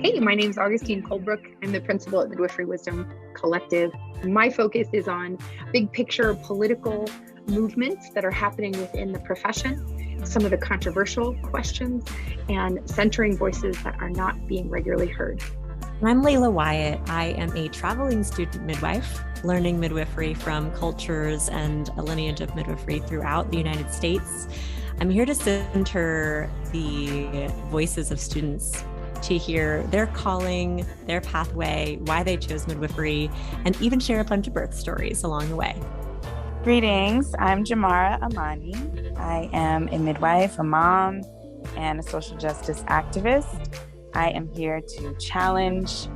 Hey, my name is Augustine Colebrook. I'm the principal at Midwifery Wisdom Collective. My focus is on big picture political movements that are happening within the profession, some of the controversial questions, and centering voices that are not being regularly heard. I'm Layla Wyatt. I am a traveling student midwife, learning midwifery from cultures and a lineage of midwifery throughout the United States. I'm here to center the voices of students to hear their calling, their pathway, why they chose midwifery, and even share a bunch of birth stories along the way. Greetings, I'm Jamara Amani. I am a midwife, a mom, and a social justice activist. I am here to challenge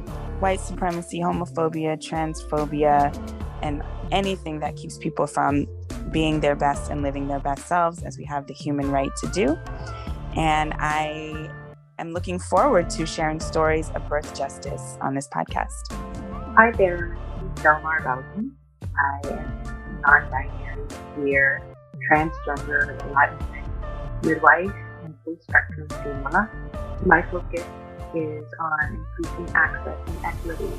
white supremacy, homophobia, transphobia, and anything that keeps people from being their best and living their best selves, as we have the human right to do. And I am looking forward to sharing stories of birth justice on this podcast. Hi there, I'm Delmar Rawson. I am non-binary, queer, transgender, Latinx, midwife, and full-spectrum doula. My focus is on increasing access and equity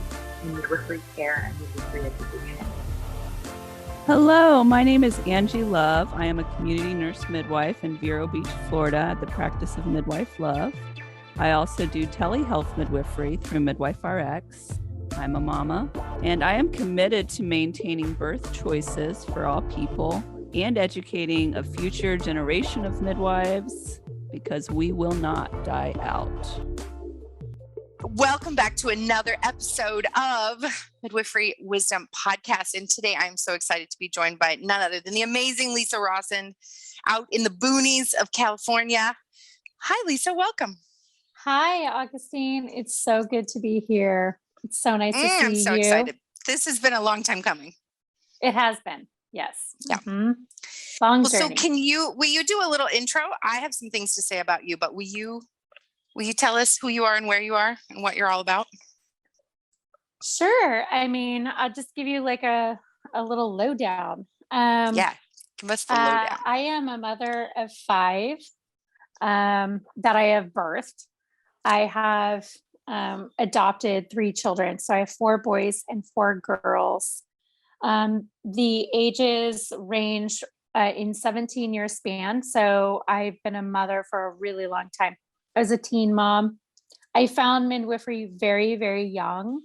in midwifery care and midwifery education. Hello, my name is Angie Love. I am a community nurse midwife in Vero Beach, Florida, at the practice of Midwife Love. I also do telehealth midwifery through Midwife RX. I'm a mama, and I am committed to maintaining birth choices for all people and educating a future generation of midwives, because we will not die out. Welcome back to another episode of Midwifery Wisdom Podcast. And today I'm so excited to be joined by none other than the amazing Lisa Rawson out in the boonies of California. Hi, Lisa. Welcome. Hi, Augustine. It's so good to be here. It's so nice to see you. I'm so excited. This has been a long time coming. It has been. Yes. Yeah. Mm-hmm. Long journey. So will you do a little intro? I have some things to say about you, but will you tell us who you are and where you are and what you're all about? Sure. I mean, I'll just give you like a little lowdown. Yeah. Give us the lowdown. I am a mother of 5 that I have birthed. I have adopted 3 children. So I have 4 boys and 4 girls. The ages range in 17-year span. So I've been a mother for a really long time. I was a teen mom. I found midwifery very, very young,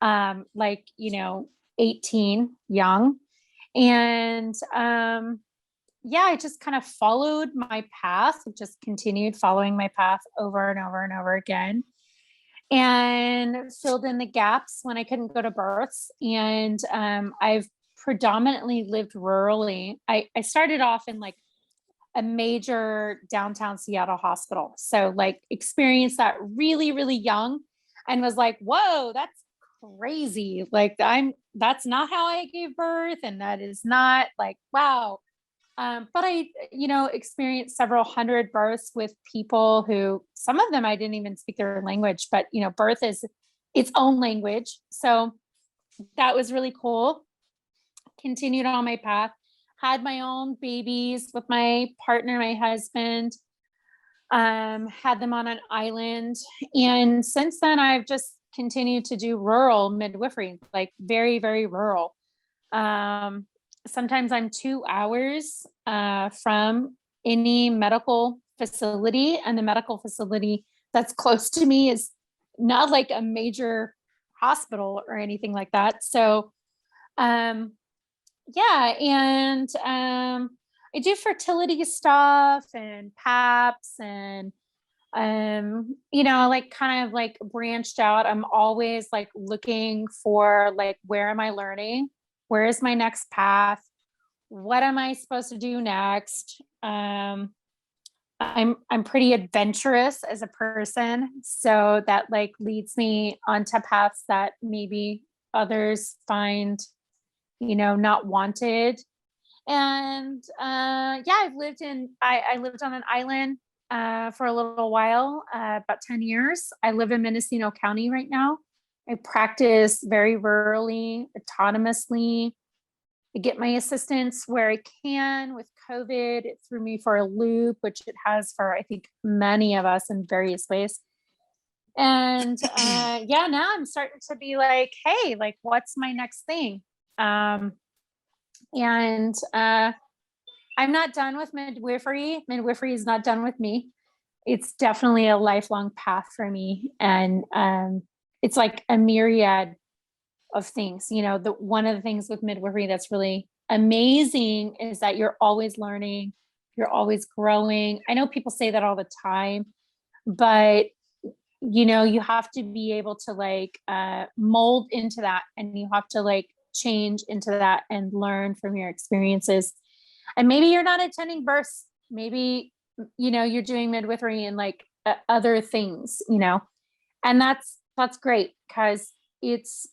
18 young. And I just kind of followed my path, just continued following my path over and over and over again, and filled in the gaps when I couldn't go to births. And I've predominantly lived rurally. I started off in like a major downtown Seattle hospital. So like experienced that really, really young and was like, whoa, that's crazy. Like that's not how I gave birth. And that is not like, wow. But I, experienced several hundred births with people who, some of them I didn't even speak their language, but birth is its own language. So that was really cool. Continued on my path. Had my own babies with my partner, my husband, had them on an island. And since then, I've just continued to do rural midwifery, like very, very rural. Sometimes I'm 2 hours from any medical facility, and the medical facility that's close to me is not like a major hospital or anything like that. So, I do fertility stuff and PAPs and, kind of like branched out. I'm always like looking for like, where am I learning? Where is my next path? What am I supposed to do next? I'm pretty adventurous as a person. So that like leads me onto paths that maybe others find not wanted. And I lived on an island for a little while, about 10 years. I live in Mendocino County right now. I practice very rurally, autonomously. I get my assistance where I can. With COVID, it threw me for a loop, which it has for, I think, many of us in various ways. And yeah, now I'm starting to be like, hey, like, what's my next thing? And I'm not done with midwifery. Midwifery is not done with me. It's definitely a lifelong path for me. And it's like a myriad of things. You know, one of the things with midwifery that's really amazing is that you're always learning, you're always growing. I know people say that all the time, but you know, you have to be able to like mold into that, and you have to like change into that and learn from your experiences. And maybe you're not attending births, maybe, you know, you're doing midwifery and like other things, you know, and that's great, because it's,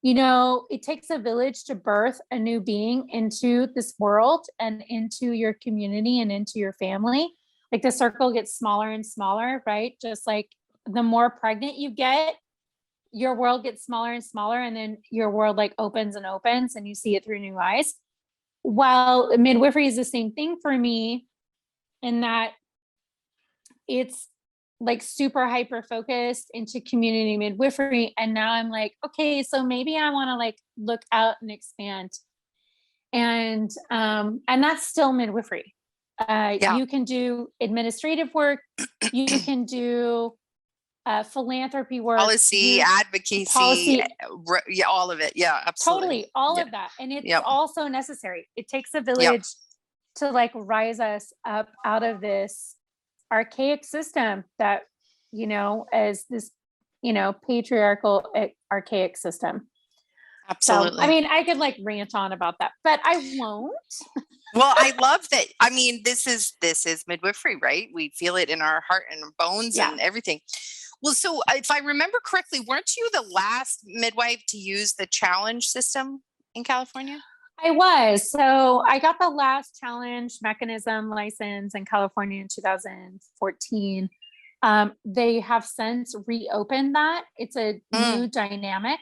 you know, it takes a village to birth a new being into this world and into your community and into your family. Like the circle gets smaller and smaller, right? Just like the more pregnant you get, your world gets smaller and smaller, and then your world like opens and opens and you see it through new eyes. While midwifery is the same thing for me, in that it's like super hyper focused into community midwifery. And now I'm like, okay, so maybe I want to like look out and expand. And that's still midwifery. You can do administrative work. You can do philanthropy work, policy, advocacy, yeah, all of it. Yeah, absolutely. Totally. All of that. And it's also necessary. It takes a village to like rise us up out of this archaic system that, you know, as this, you know, patriarchal archaic system. Absolutely. So, I mean, I could like rant on about that, but I won't. Well, I love that. I mean, this is midwifery, right? We feel it in our heart and bones and everything. Well, so if I remember correctly, weren't you the last midwife to use the challenge system in California? I was. So I got the last challenge mechanism license in California in 2014. They have since reopened that. It's a new dynamic.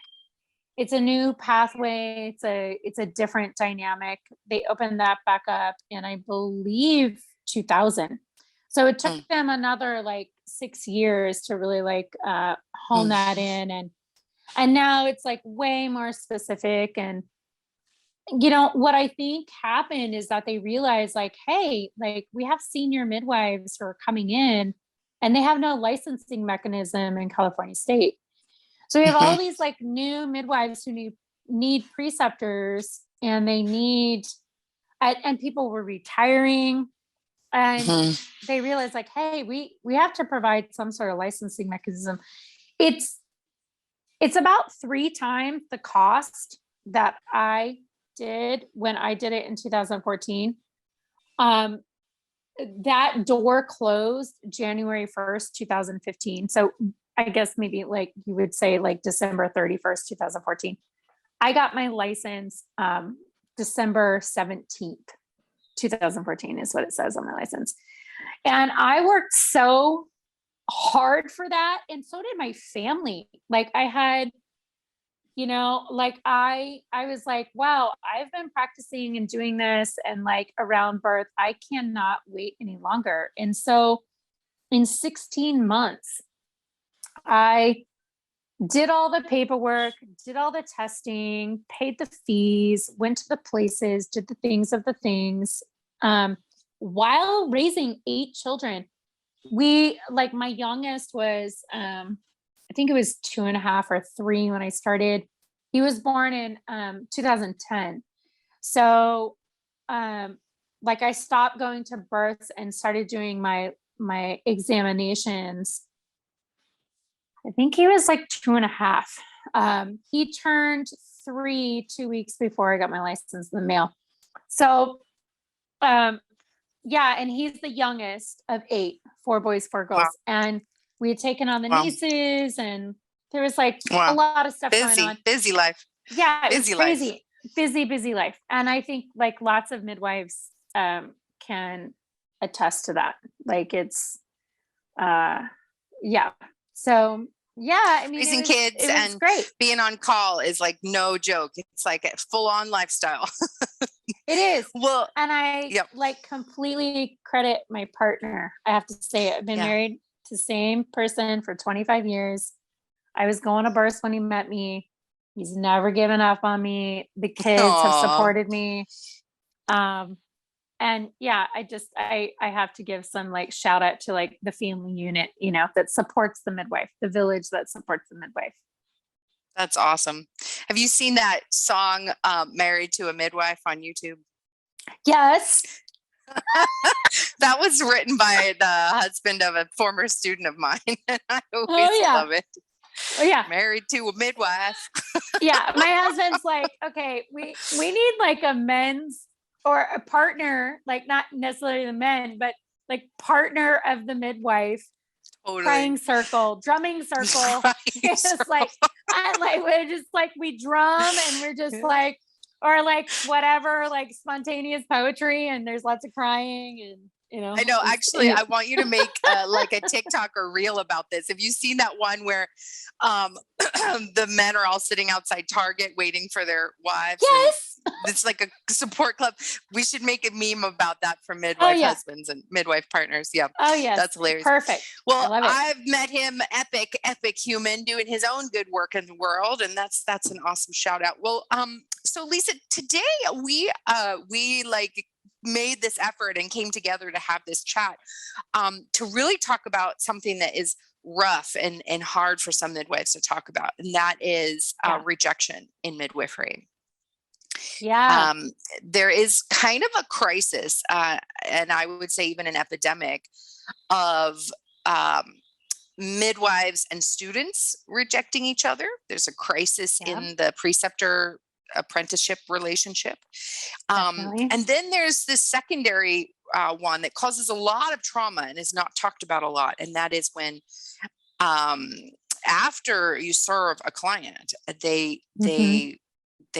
It's a new pathway. It's a different dynamic. They opened that back up in, I believe, 2000. So it took them another like 6 years to really like hone that in, and now it's like way more specific. And you know what I think happened is that they realized like, hey, like we have senior midwives who are coming in, and they have no licensing mechanism in California state. So we have all these like new midwives who need preceptors, and they need, and people were retiring, and they realized like, hey, we have to provide some sort of licensing mechanism. It's about 3 times the cost that I did when I did it in 2014. That door closed January 1st, 2015. So I guess maybe like you would say like December 31st, 2014. I got my license December 17th, 2014 is what it says on my license. And I worked so hard for that. And so did my family. Like I had, you know, like I was like, wow, I've been practicing and doing this and like around birth, I cannot wait any longer. And so in 16 months, I did all the paperwork, did all the testing, paid the fees, went to the places, did the things of the things, while raising 8 children. We, like my youngest was, I think it was 2.5 or 3 when I started. He was born in 2010. So like I stopped going to births and started doing my examinations. I think he was like 2.5. He turned 3 2 weeks before I got my license in the mail. So yeah, and he's the youngest of 8, 4 boys, 4 girls. Wow. And we had taken on the nieces, and there was like a lot of stuff going on. Busy life. Yeah, it was crazy. Busy life. And I think like lots of midwives can attest to that. Like it's yeah. So yeah, I mean, raising kids and great. Being on call is like no joke. It's like a full-on lifestyle. It is. Well, and I like completely credit my partner. I have to say, I've been married It's the same person for 25 years. I was going to birth when he met me. He's never given up on me. The kids have supported me. And yeah, I have to give some like shout out to like the family unit, that supports the midwife, the village that supports the midwife. That's awesome. Have you seen that song, Married to a Midwife, on YouTube? Yes. That was written by the husband of a former student of mine. And I always love it. Oh, yeah. Married to a midwife. Yeah. My husband's like, okay, we need like a men's or a partner, like not necessarily the men, but like partner of the midwife. Totally. Crying circle, drumming circle. It's like, we're just like, we drum and we're just like, or like whatever, like spontaneous poetry, and there's lots of crying, and I know. Actually, I want you to make like a TikTok or reel about this. Have you seen that one where the men are all sitting outside Target waiting for their wives? Yes. It's like a support club. We should make a meme about that for midwife husbands and midwife partners. Yeah. Oh, yes. That's hilarious. Perfect. Well, I've met him, epic human doing his own good work in the world. And that's an awesome shout out. Well, so Lisa, today we like made this effort and came together to have this chat to really talk about something that is rough and hard for some midwives to talk about. And that is rejection in midwifery. Yeah. There is kind of a crisis, and I would say even an epidemic of midwives and students rejecting each other. There's a crisis in the preceptor apprenticeship relationship. And then there's this secondary one that causes a lot of trauma and is not talked about a lot. And that is when after you serve a client, they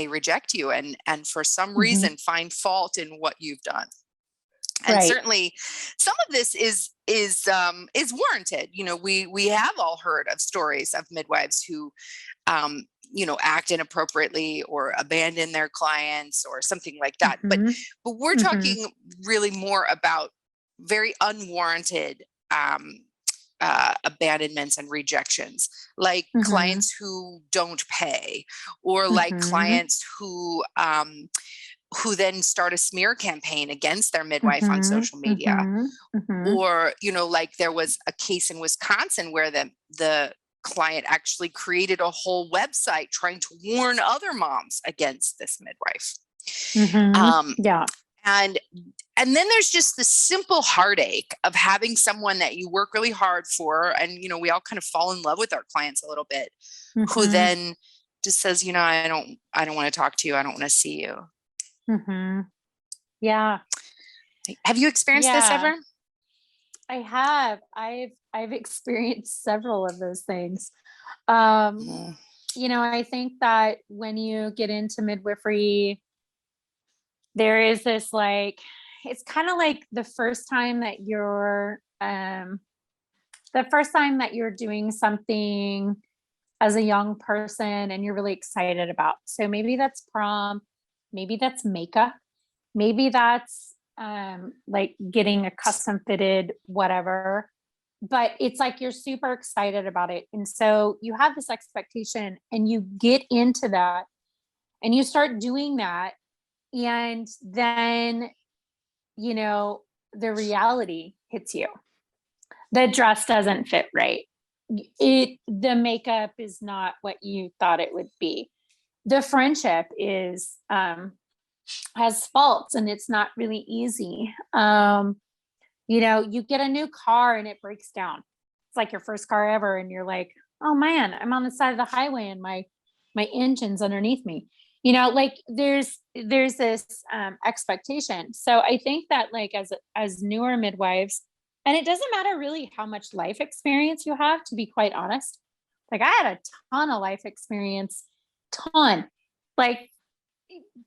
reject you and for some reason find fault in what you've done. And certainly some of this is warranted. We have all heard of stories of midwives who act inappropriately or abandon their clients or something like that. But we're talking really more about very unwarranted abandonments and rejections, like clients who don't pay, or like clients who then start a smear campaign against their midwife on social media. Or, like there was a case in Wisconsin where the client actually created a whole website trying to warn other moms against this midwife. And then there's just the simple heartache of having someone that you work really hard for. And, we all kind of fall in love with our clients a little bit, who then just says, I don't want to talk to you. I don't want to see you. Yeah. Have you experienced this ever? I have. I've experienced several of those things. I think that when you get into midwifery, there is this it's kind of like the first time that you're doing something as a young person and you're really excited about. So maybe that's prom, maybe that's makeup, maybe that's like getting a custom fitted whatever, but it's like you're super excited about it. And so you have this expectation and you get into that and you start doing that. And then, the reality hits you. The dress doesn't fit right. The makeup is not what you thought it would be. The friendship is, has faults and it's not really easy. You get a new car and it breaks down. It's like your first car ever. And you're like, oh man, I'm on the side of the highway and my engine's underneath me. There's this expectation. So I think that as newer midwives, and it doesn't matter really how much life experience you have, to be quite honest. I had a ton of life experience,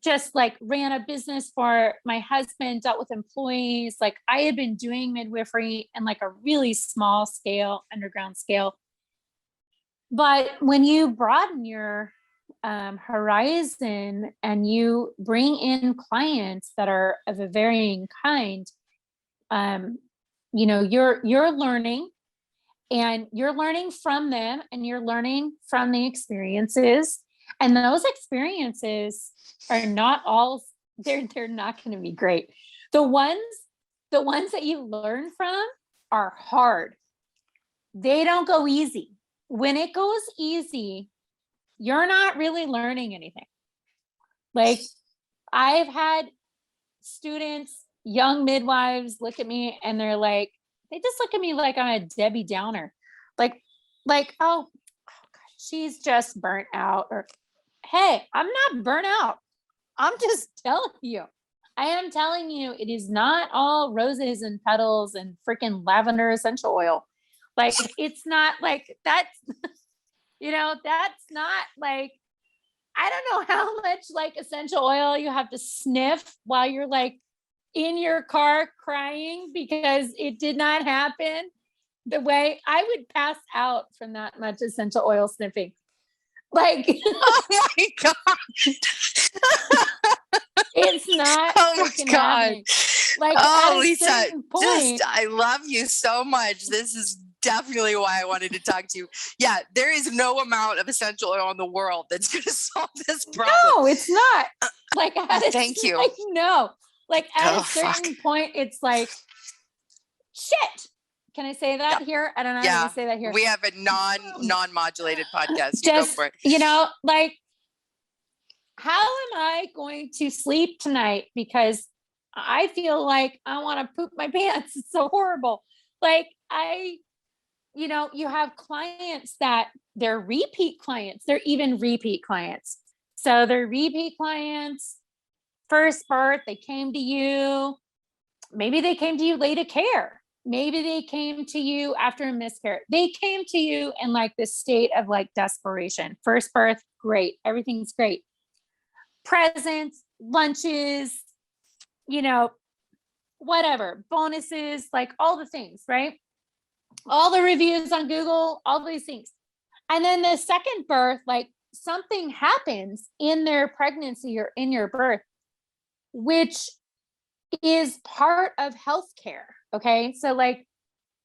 just ran a business for my husband, dealt with employees. I had been doing midwifery in a really small scale, underground scale. But when you broaden your horizon and you bring in clients that are of a varying kind, you're learning, and you're learning from them and you're learning from the experiences, and those experiences are not all, they're not going to be great. The ones that you learn from are hard. They don't go easy. When it goes easy, you're not really learning anything. Like, I've had students, young midwives, look at me and they're like, they just look at me like I'm a Debbie Downer. Like, oh God, she's just burnt out. Or, hey, I'm not burnt out. I'm just telling you. I am telling you, it is not all roses and petals and freaking lavender essential oil. Like, it's not like that's, that's not like, I don't know how much like essential oil you have to sniff while you're like in your car crying because it did not happen the way. I would pass out from that much essential oil sniffing. Like, oh my God. It's not. Oh my God. Happening. Like, oh, Lisa, point, I love you so much. This is definitely why I wanted to talk to you. Yeah, there is no amount of essential oil in the world that's going to solve this problem. No, it's not. Like, thank you. Like, no. Like, at a certain point, it's like, shit. Can I say that here? I don't know how to say that here. We have a non-modulated podcast. You Just, go for it. Like, how am I going to sleep tonight? Because I feel like I want to poop my pants. It's so horrible. Like, you have clients that they're repeat clients. They're even repeat clients. So they're repeat clients, first birth, they came to you. Maybe they came to you late of care. Maybe they came to you after a miscarriage. They came to you in like this state of like desperation. First birth, great. Everything's great. Presents, lunches, whatever, bonuses, like all the things, right? All the reviews on Google, all these things. And then the second birth, like something happens in their pregnancy or in your birth, which is part of healthcare. Okay. So like,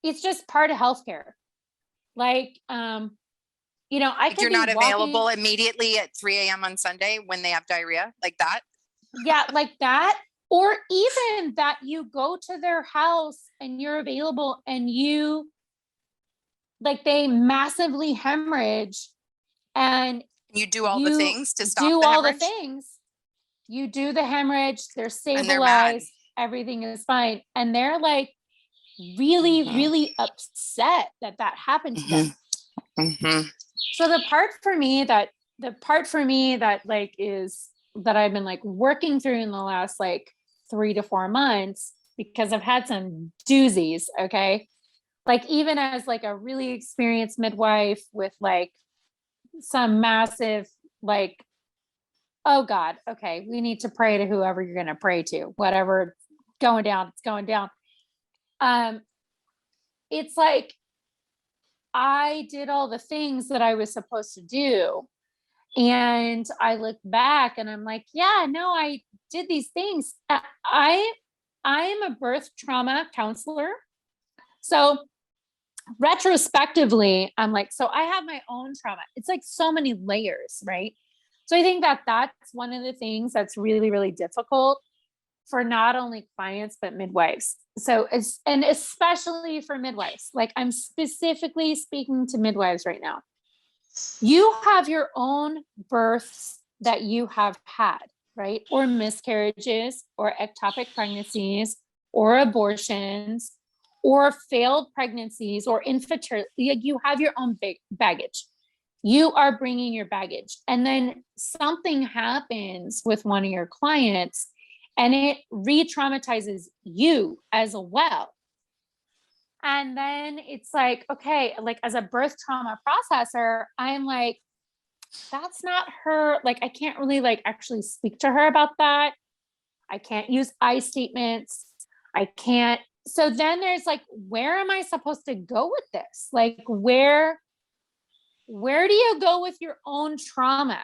it's just part of healthcare. Like, you're not available immediately at 3 a.m. on Sunday when they have diarrhea, like that. Yeah. Like that. Or even that you go to their house and you're available and they massively hemorrhage and you do all the things to stop do the all hemorrhage? The things. You do the hemorrhage, they're stabilized, everything is fine. And they're like really, really upset that happened to them. Mm-hmm. So the part for me that like is that I've been like working through in the last like 3 to 4 months, because I've had some doozies. Okay. Like, even as like a really experienced midwife with like some massive, like, oh God, okay, we need to pray to whoever you're going to pray to, whatever going down, it's going down. It's like, I did all the things that I was supposed to do. And I look back and I'm like, yeah, no, I did these things. I am a birth trauma counselor. So retrospectively, I'm like, so I have my own trauma. It's like so many layers, right? So I think that's one of the things that's really, really difficult for not only clients, but midwives. So and especially for midwives, like I'm specifically speaking to midwives right now. You have your own births that you have had, right? Or miscarriages or ectopic pregnancies or abortions or failed pregnancies or infertility. You have your own baggage. You are bringing your baggage. And then something happens with one of your clients and it re-traumatizes you as well. And then it's like, okay, like as a birth trauma processor, I'm like, that's not her. Like, I can't really like actually speak to her about that. I can't use I statements. I can't. So then there's like, where am I supposed to go with this? Like, where do you go with your own trauma?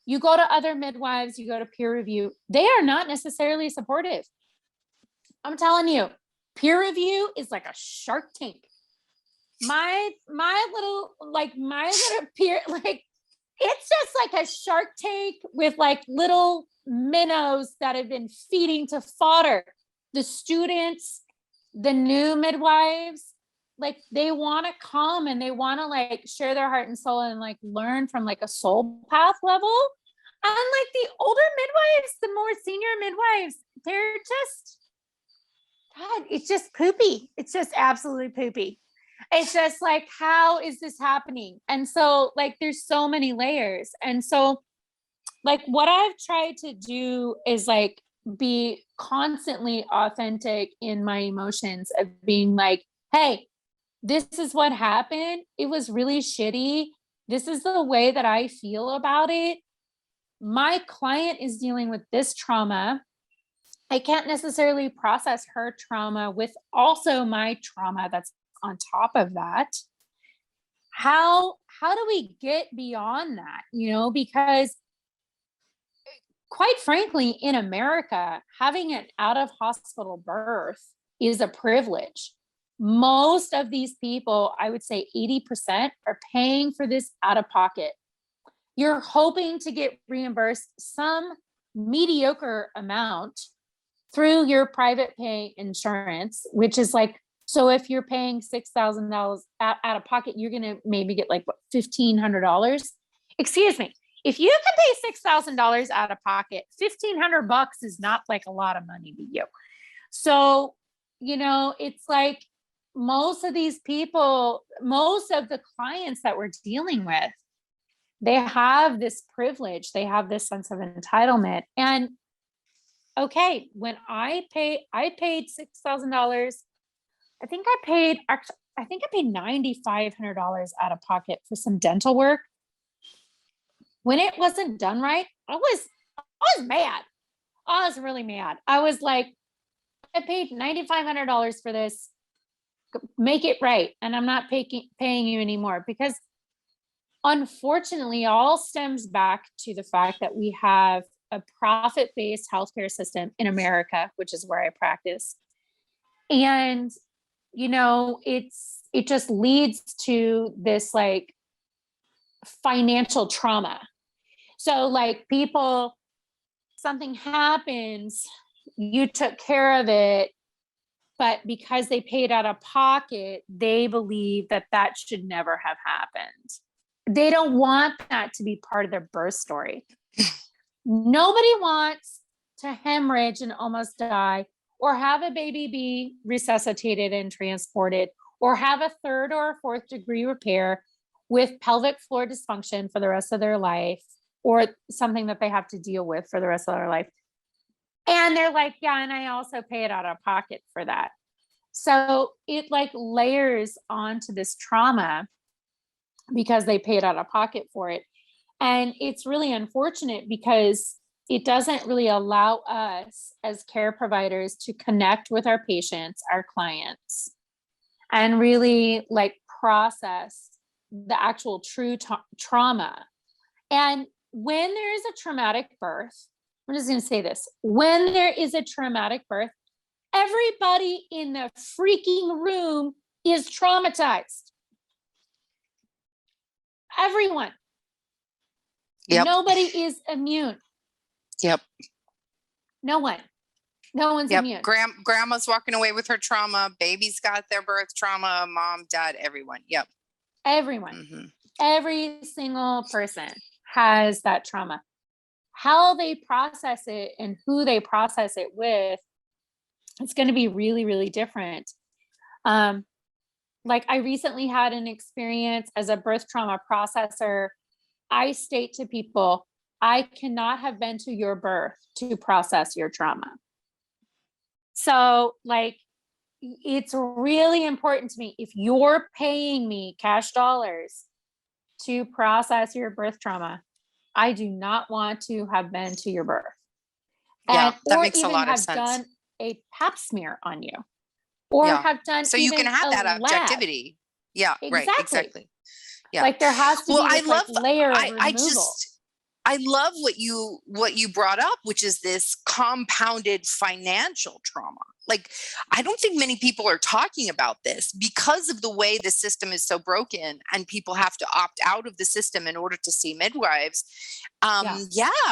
You go to other midwives, you go to peer review. They are not necessarily supportive. I'm telling you, peer review is like a Shark Tank. my little peer, like, it's just like a Shark Tank with like little minnows that have been feeding to fodder. The students, the new midwives, like, they want to come and they want to like share their heart and soul and like learn from like a soul path level. And like the older midwives, the more senior midwives, they're just, God, it's just poopy. It's just absolutely poopy. It's just like, how is this happening? And so like, there's so many layers. And so like, what I've tried to do is like be constantly authentic in my emotions of being like, hey, this is what happened. It was really shitty. This is the way that I feel about it. My client is dealing with this trauma. I can't necessarily process her trauma with also my trauma that's on top of that. How do we get beyond that? You know, because quite frankly, in America, having an out of hospital birth is a privilege. Most of these people, I would say 80%, are paying for this out of pocket. You're hoping to get reimbursed some mediocre amount through your private pay insurance, which is like, so if you're paying $6,000 out of pocket, you're going to maybe get like, what, $1,500? Excuse me. If you can pay $6,000 out of pocket, $1,500 is not like a lot of money to you. So, you know, it's like most of these people, most of the clients that we're dealing with, they have this privilege. They have this sense of entitlement. And okay, when I paid $6,000. I think I paid $9,500 out of pocket for some dental work. When it wasn't done right, I was mad. I was really mad. I was like, I paid $9,500 for this. Make it right. And I'm not paying you anymore, because unfortunately, all stems back to the fact that we have a profit-based healthcare system in America, which is where I practice. And, you know, it just leads to this like financial trauma. So like people, something happens, you took care of it, but because they paid out of pocket, they believe that that should never have happened. They don't want that to be part of their birth story. Nobody wants to hemorrhage and almost die, or have a baby be resuscitated and transported, or have a 3rd or 4th degree repair with pelvic floor dysfunction for the rest of their life, or something that they have to deal with for the rest of their life. And they're like, yeah, and I also pay it out of pocket for that. So it like layers onto this trauma because they paid out of pocket for it. And it's really unfortunate because it doesn't really allow us as care providers to connect with our patients, our clients, and really like process the actual true trauma. And when there is a traumatic birth, I'm just going to say this, when there is a traumatic birth, everybody in the freaking room is traumatized. Everyone. Yep. Nobody is immune. Yep. No one's immune. Grandma's walking away with her trauma. Baby's got their birth trauma. Mom, dad, everyone. Yep. Everyone. Mm-hmm. Every single person has that trauma. How they process it and who they process it with, it's going to be really, really different. Like I recently had an experience as a birth trauma processor. I state to people, I cannot have been to your birth to process your trauma. So like, it's really important to me, if you're paying me cash dollars to process your birth trauma, I do not want to have been to your birth. Yeah, that or makes a even lot of have sense. done a pap smear on you, or have done so you can have that objectivity. Yeah, exactly. Right, exactly. Yeah. Like there has to be this layer of removal. I love what you brought up, which is this compounded financial trauma. Like, I don't think many people are talking about this because of the way the system is so broken and people have to opt out of the system in order to see midwives.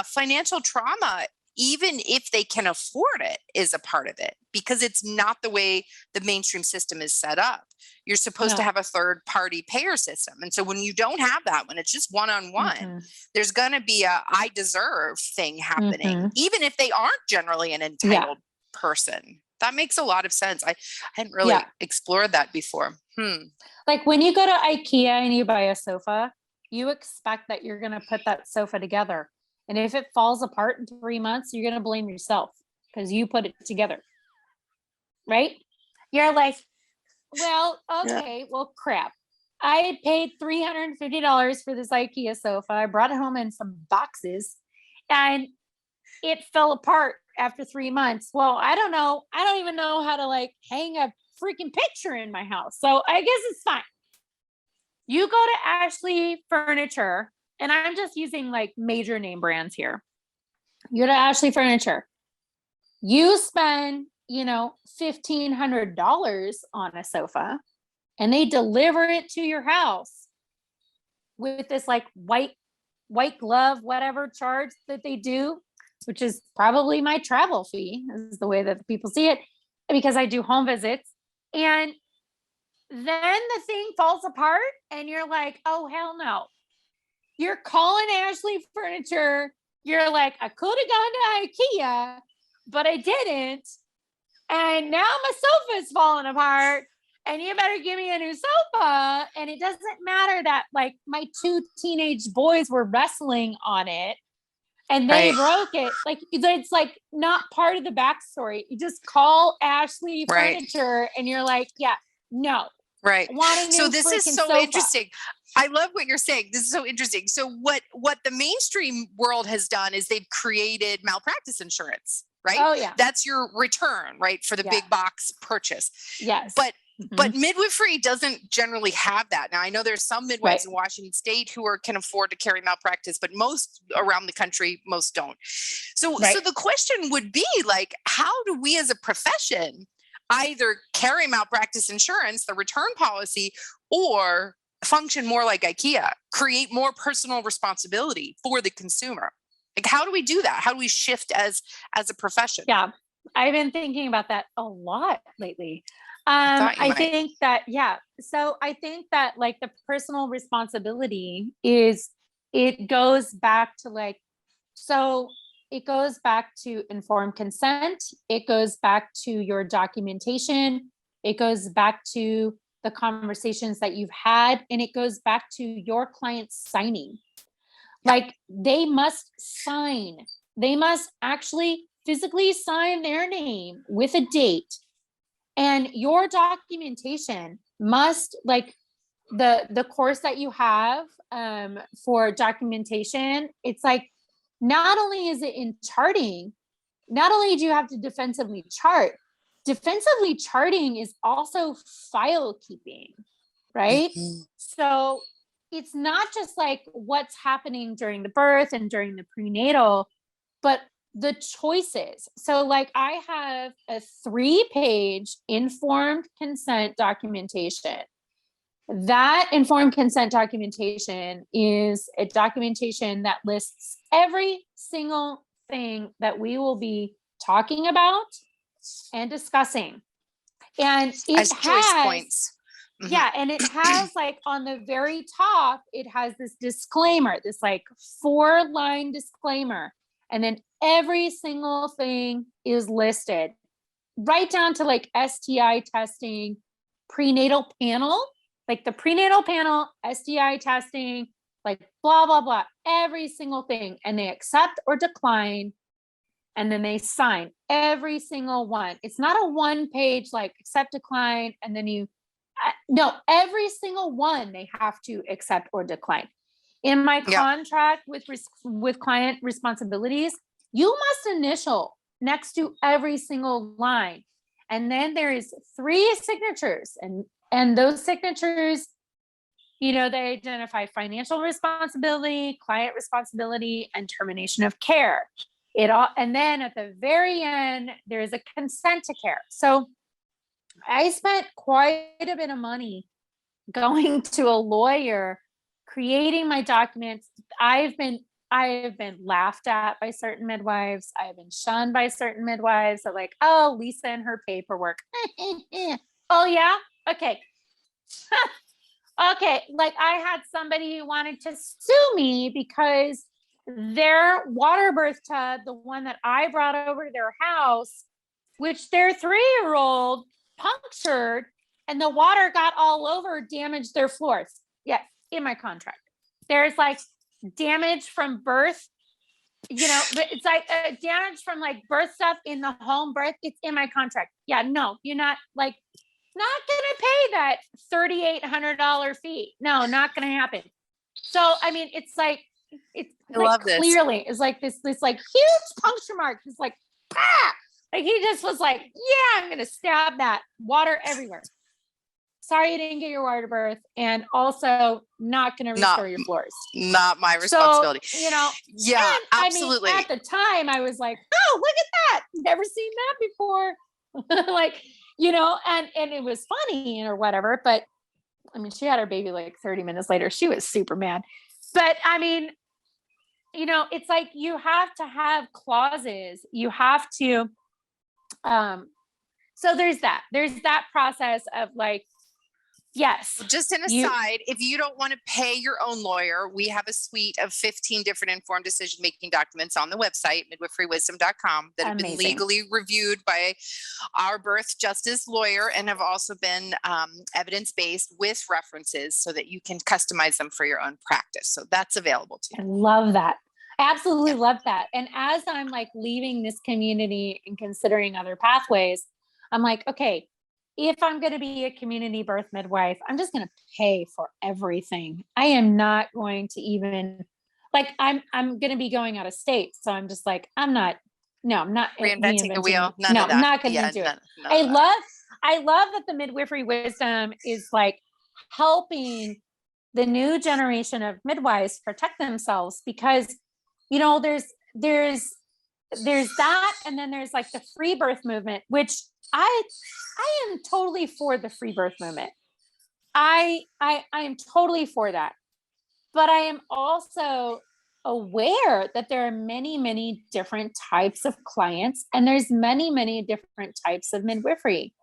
Financial trauma, even if they can afford it, is a part of it because it's not the way the mainstream system is set up. You're supposed to have a third party payer system. And so when you don't have that, when it's just one-on-one, there's going to be a I deserve thing happening, even if they aren't generally an entitled person. That makes a lot of sense. I hadn't really explored that before. Like when you go to IKEA and you buy a sofa, you expect that you're going to put that sofa together. And if it falls apart in 3 months, you're going to blame yourself because you put it together. Right? You're like, well, okay, well, crap. I had paid $350 for this IKEA sofa. I brought it home in some boxes and it fell apart after 3 months. Well, I don't know. I don't even know how to like hang a freaking picture in my house. So I guess it's fine. You go to Ashley Furniture, and I'm just using like major name brands here. You go to Ashley Furniture. You spend, $1,500 on a sofa, and they deliver it to your house with this like white glove, whatever charge that they do, which is probably my travel fee, is the way that people see it, because I do home visits. And then the thing falls apart and you're like, oh, hell no. You're calling Ashley Furniture. You're like, I could have gone to IKEA, but I didn't. And now my sofa is falling apart and you better give me a new sofa. And it doesn't matter that like my 2 teenage boys were wrestling on it and they broke it. Like it's like not part of the backstory. You just call Ashley Furniture and you're like, yeah, no. Right. So this is so sofa. Interesting. I love what you're saying. This is so interesting. So what the mainstream world has done is they've created malpractice insurance, right? Oh yeah. That's your return, right? For the big box purchase. Yes. But midwifery doesn't generally have that. Now I know there's some midwives in Washington State who can afford to carry malpractice, but most around the country, most don't. So the question would be like, how do we as a profession either carry malpractice insurance, the return policy, or function more like IKEA, create more personal responsibility for the consumer? Like, how do we do that? How do we shift as a profession? Yeah, I've been thinking about that a lot lately. I think that like the personal responsibility it goes back to it goes back to informed consent. It goes back to your documentation. It goes back to the conversations that you've had. And it goes back to your client signing. Like they must sign. They must actually physically sign their name with a date. And your documentation must, like the course that you have for documentation, it's like, not only is it in charting, not only do you have to defensively charting is also file keeping, right? Mm-hmm. So it's not just like what's happening during the birth and during the prenatal, but the choices. So like I have a 3-page informed consent documentation. That informed consent documentation is a documentation that lists every single thing that we will be talking about and discussing. And it has choice points. Mm-hmm. Yeah. And it has like on the very top, it has this disclaimer, this like 4-line disclaimer. And then every single thing is listed right down to like STI testing, prenatal panel. Like the prenatal panel, STI testing, like blah, blah, blah, every single thing. And they accept or decline. And then they sign every single one. It's not a 1-page, like accept, decline. And then no, every single one they have to accept or decline. In my contract with client responsibilities, you must initial next to every single line. And then there is 3 signatures and those signatures They identify financial responsibility, client responsibility, and termination of care. And then at the very end, there's a consent to care. So I spent quite a bit of money going to a lawyer, creating my documents. I have been laughed at by certain midwives. I have been shunned by certain midwives. They're like, oh, Lisa and her paperwork. Oh yeah? Okay. Okay. Like I had somebody who wanted to sue me because their water birth tub, the one that I brought over to their house, which their 3-year-old punctured, and the water got all over, damaged their floors. Yes, in my contract. There's like damage from birth, but it's like damage from like birth stuff in the home birth. It's in my contract. Yeah, no, you're not going to pay that $3,800 fee. No, not going to happen. So, I mean, it's like clearly it's like this like huge puncture mark. It's like, like he just was like, yeah, I'm going to stab that, water everywhere. Sorry you didn't get your water birth, and also not going to restore your floors. Not my responsibility. So, yeah, absolutely. I mean, at the time I was like, oh, look at that. Never seen that before. And it was funny or whatever, but I mean, she had her baby like 30 minutes later. She was super mad. But I mean, it's like you have to have clauses. You have to, so there's that process of like, yes. Just an aside, if you don't want to pay your own lawyer, we have a suite of 15 different informed decision-making documents on the website, midwiferywisdom.com, that have been legally reviewed by our birth justice lawyer and have also been evidence-based with references so that you can customize them for your own practice. So that's available to you. I love that. Absolutely love that. And as I'm like leaving this community and considering other pathways, I'm like, okay, if I'm going to be a community birth midwife, I'm just going to pay for everything. I am not going to even I'm going to be going out of state. So I'm just like, I'm not reinventing the wheel. I'm not going to do it. I love that the Midwifery Wisdom is like helping the new generation of midwives protect themselves because, there's that. And then there's like the free birth movement, which I am totally for the free birth movement. I am totally for that. But I am also aware that there are many, many different types of clients and there's many, many different types of midwifery.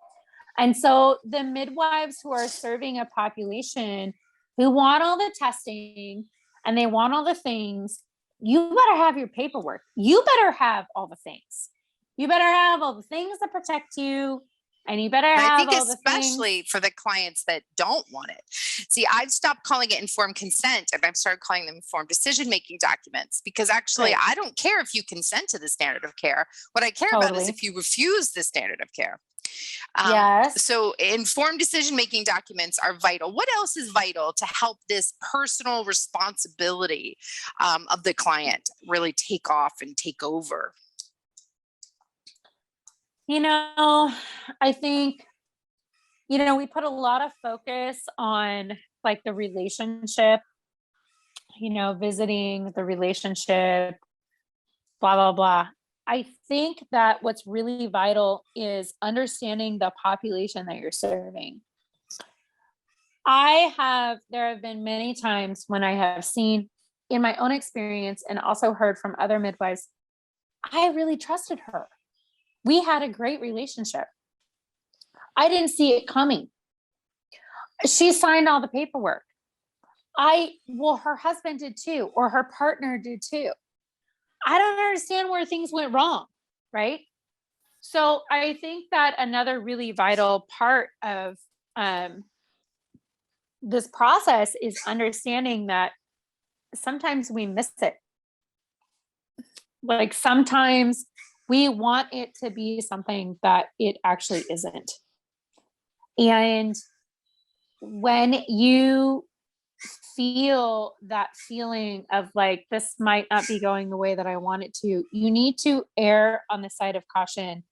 And so the midwives who are serving a population who want all the testing and they want all the things, you better have your paperwork. You better have all the things. You better have all the things that protect you. And you better have all the things. I think especially for the clients that don't want it. See, I've stopped calling it informed consent and I've started calling them informed decision-making documents because actually I don't care if you consent to the standard of care. What I care about is if you refuse the standard of care. Yes. So informed decision-making documents are vital. What else is vital to help this personal responsibility of the client really take off and take over? I think, we put a lot of focus on like the relationship, visiting the relationship, blah, blah, blah. I think that what's really vital is understanding the population that you're serving. There have been many times when I have seen in my own experience and also heard from other midwives, I really trusted her. We had a great relationship. I didn't see it coming. She signed all the paperwork. Her husband did too, or her partner did too. I don't understand where things went wrong, right? So I think that another really vital part of this process is understanding that sometimes we miss it. Like sometimes we want it to be something that it actually isn't. And when you feel that feeling of like, this might not be going the way that I want it to, you need to err on the side of caution.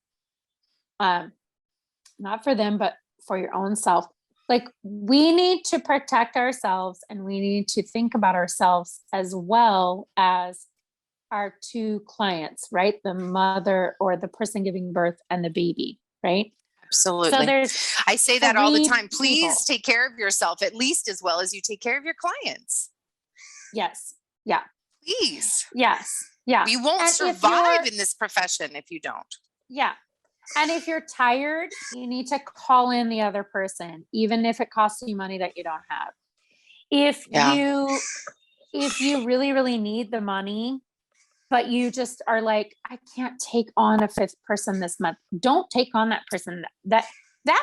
Not for them, but for your own self. Like, we need to protect ourselves, and we need to think about ourselves as well as our two clients, right? The mother or the person giving birth and the baby, right? Absolutely. So I say that all the time. Please take care of yourself at least as well as you take care of your clients. Yes. Yeah. Please. Yes. Yeah. You won't survive in this profession if you don't. Yeah. And if you're tired, you need to call in the other person, even if it costs you money that you don't have. If you really, really need the money, but you just are like, I can't take on a fifth person this month. Don't take on that person. That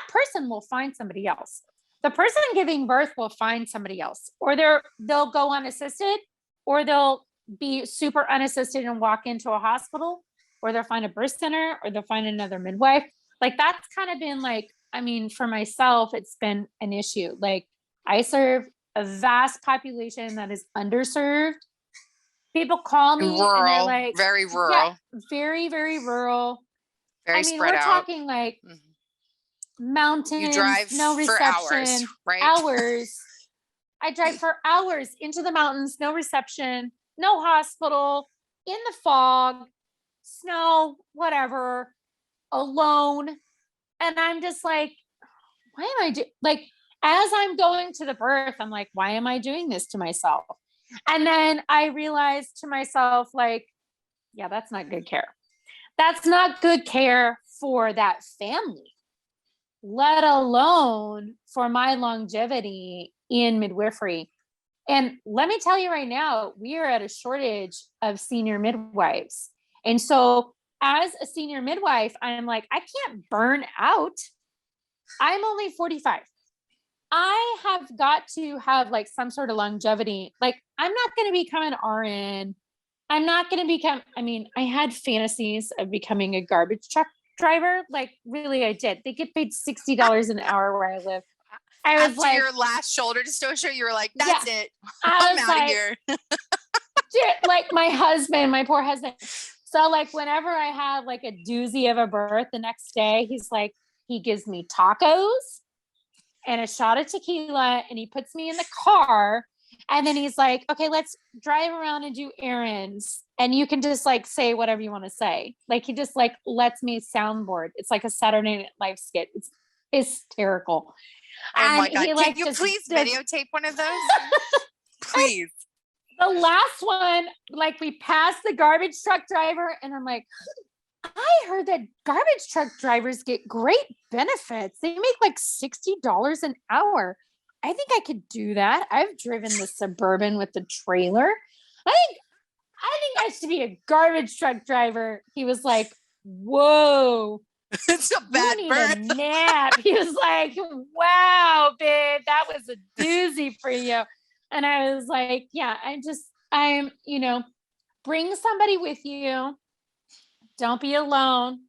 person will find somebody else. The person giving birth will find somebody else, or they'll go unassisted, or they'll be super unassisted and walk into a hospital, or they'll find a birth center, or they'll find another midwife. Like, that's kind of been like, I mean, for myself, it's been an issue. Like, I serve a vast population that is underserved. People call me rural, and they're like, very rural, yeah, very, very rural. Very spread out. We're talking like mountains, you drive no reception, for hours, right? Hours. I drive for hours into the mountains, no reception, no hospital, in the fog, snow, whatever, alone. And I'm just like, why am I like, as I'm going to the birth, I'm like, why am I doing this to myself? And then I realized to myself, like, yeah, that's not good care. That's not good care for that family, let alone for my longevity in midwifery. And let me tell you right now, we are at a shortage of senior midwives. And so as a senior midwife, I'm like, I can't burn out. I'm only 45. I have got to have like some sort of longevity. Like, I'm not going to become an RN. I'm not going to become, I mean, I had fantasies of becoming a garbage truck driver. Like, really, I did. They get paid $60 an hour where I live. I was after like, your last shoulder dystocia, you were like, that's it. I'm out of here. Dude, like my poor husband. So like, whenever I have like a doozy of a birth the next day, he gives me tacos and a shot of tequila, and he puts me in the car, and then he's like, okay, let's drive around and do errands. And you can just like say whatever you want to say. Like, he just like lets me soundboard. It's like a Saturday Night Live skit. It's hysterical. Oh my God. Can you please videotape one of those? Please. The last one, like, we passed the garbage truck driver, and I'm like, I heard that garbage truck drivers get great benefits. They make like $60 an hour. I think I could do that. I've driven the Suburban with the trailer. I think I should be a garbage truck driver. He was like, whoa. It's a bad birth. A nap. He was like, wow, babe, that was a doozy for you. And I was like, yeah, I'm, bring somebody with you. Don't be alone.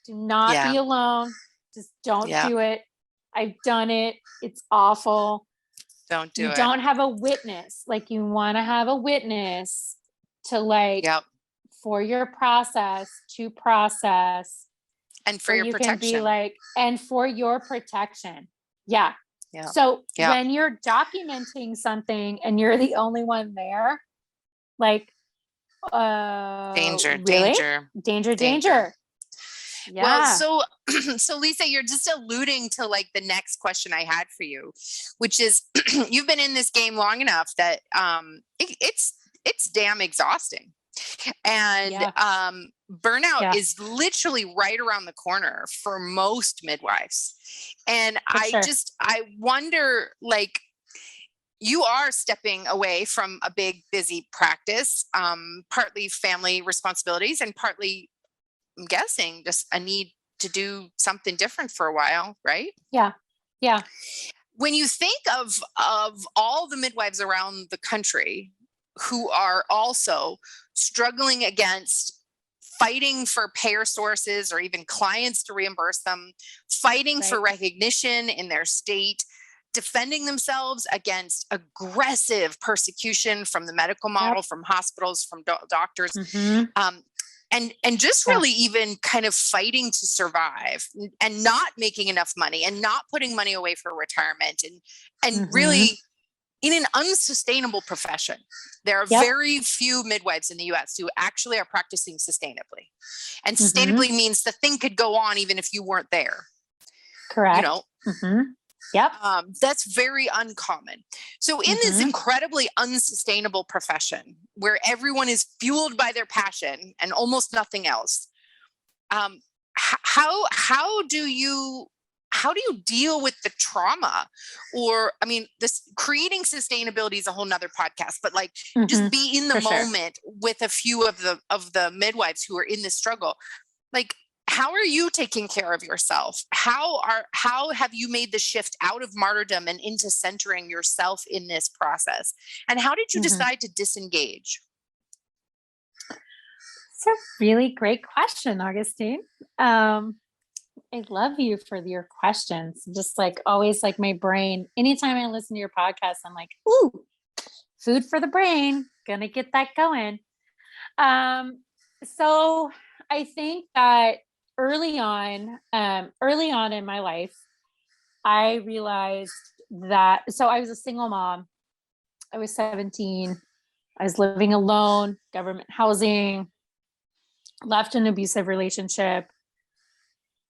Do not be alone. Just don't do it. I've done it. It's awful. Don't do it. You don't have a witness. Like, you want to have a witness to for your process, to process. And for your protection. Can be like, and for your protection. Yeah. Yeah. So when you're documenting something and you're the only one there, like, danger. Yeah. Well, so Lisa, you're just alluding to like the next question I had for you, which is, you've been in this game long enough that it's damn exhausting. And burnout is literally right around the corner for most midwives. And I wonder, like, you are stepping away from a big, busy practice, partly family responsibilities and partly, I'm guessing, just a need to do something different for a while, right? Yeah. Yeah. When you think of all the midwives around the country who are also struggling against fighting for payer sources or even clients to reimburse them, fighting for recognition in their state, defending themselves against aggressive persecution from the medical model, from hospitals, from doctors. and just really even kind of fighting to survive and not making enough money and not putting money away for retirement and really in an unsustainable profession. There are very few midwives in the US who actually are practicing sustainably. And sustainably means the thing could go on even if you weren't there. Correct. You know? Yep. That's very uncommon. So in this incredibly unsustainable profession where everyone is fueled by their passion and almost nothing else, how do you deal with the trauma? Or, I mean, this creating sustainability is a whole nother podcast, but like just be in the moment with a few of the midwives who are in this struggle. Like, how are you taking care of yourself? How have you made the shift out of martyrdom and into centering yourself in this process? And how did you decide to disengage? It's a really great question, Augustine. I love you for your questions. Just like always, like my brain, anytime I listen to your podcast, I'm like, ooh, food for the brain, gonna get that going. So I think that early on in my life, I realized that, so I was a single mom. I was 17. I was living alone, government housing, left an abusive relationship.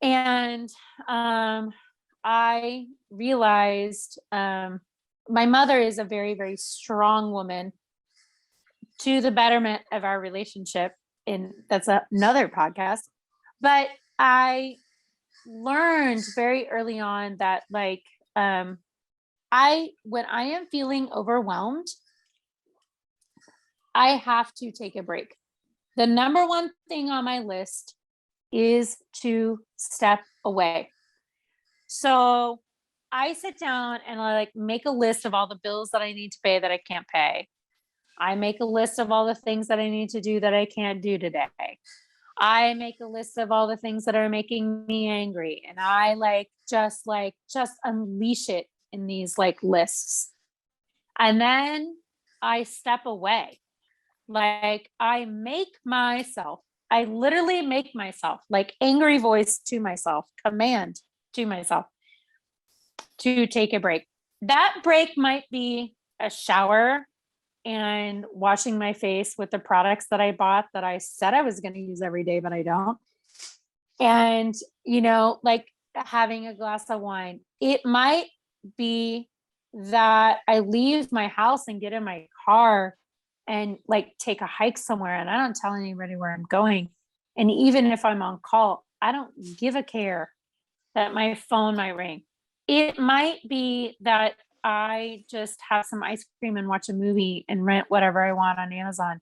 And I realized my mother is a very, very strong woman to the betterment of our relationship. And that's another podcast. But I learned very early on that like when I am feeling overwhelmed, I have to take a break. The number one thing on my list is to step away. So I sit down and I like make a list of all the bills that I need to pay that I can't pay. I make a list of all the things that I need to do that I can't do today. I make a list of all the things that are making me angry. And I just unleash it in these like lists. And then I step away. Like I literally make myself like angry voice to myself, command to myself to take a break. That break might be a shower and washing my face with the products that I bought that I said I was going to use every day, but I don't. And, like having a glass of wine. It might be that I leave my house and get in my car and like take a hike somewhere and I don't tell anybody where I'm going. And even if I'm on call, I don't give a care that my phone might ring. It might be that I just have some ice cream and watch a movie and rent whatever I want on Amazon.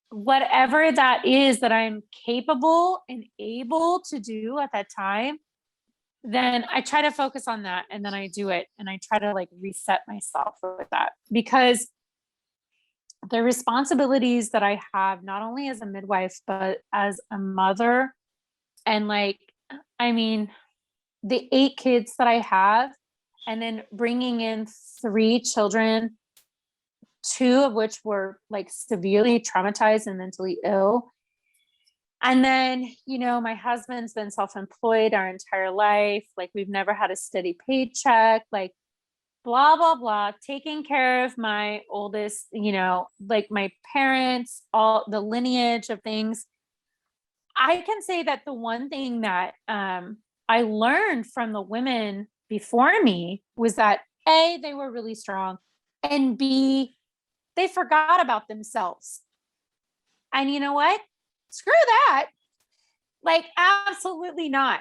Whatever that is that I'm capable and able to do at that time, then I try to focus on that and then I do it. And I try to like reset myself with that, because the responsibilities that I have, not only as a midwife, but as a mother, and the 8 kids that I have, and then bringing in 3 children, 2 of which were like severely traumatized and mentally ill. And then, my husband's been self-employed our entire life. Like we've never had a steady paycheck, like blah, blah, blah, taking care of my oldest, like my parents, all the lineage of things. I can say that the one thing that I learned from the women before me was that A, they were really strong, and B, they forgot about themselves. And you know what? Screw that. Like, absolutely not.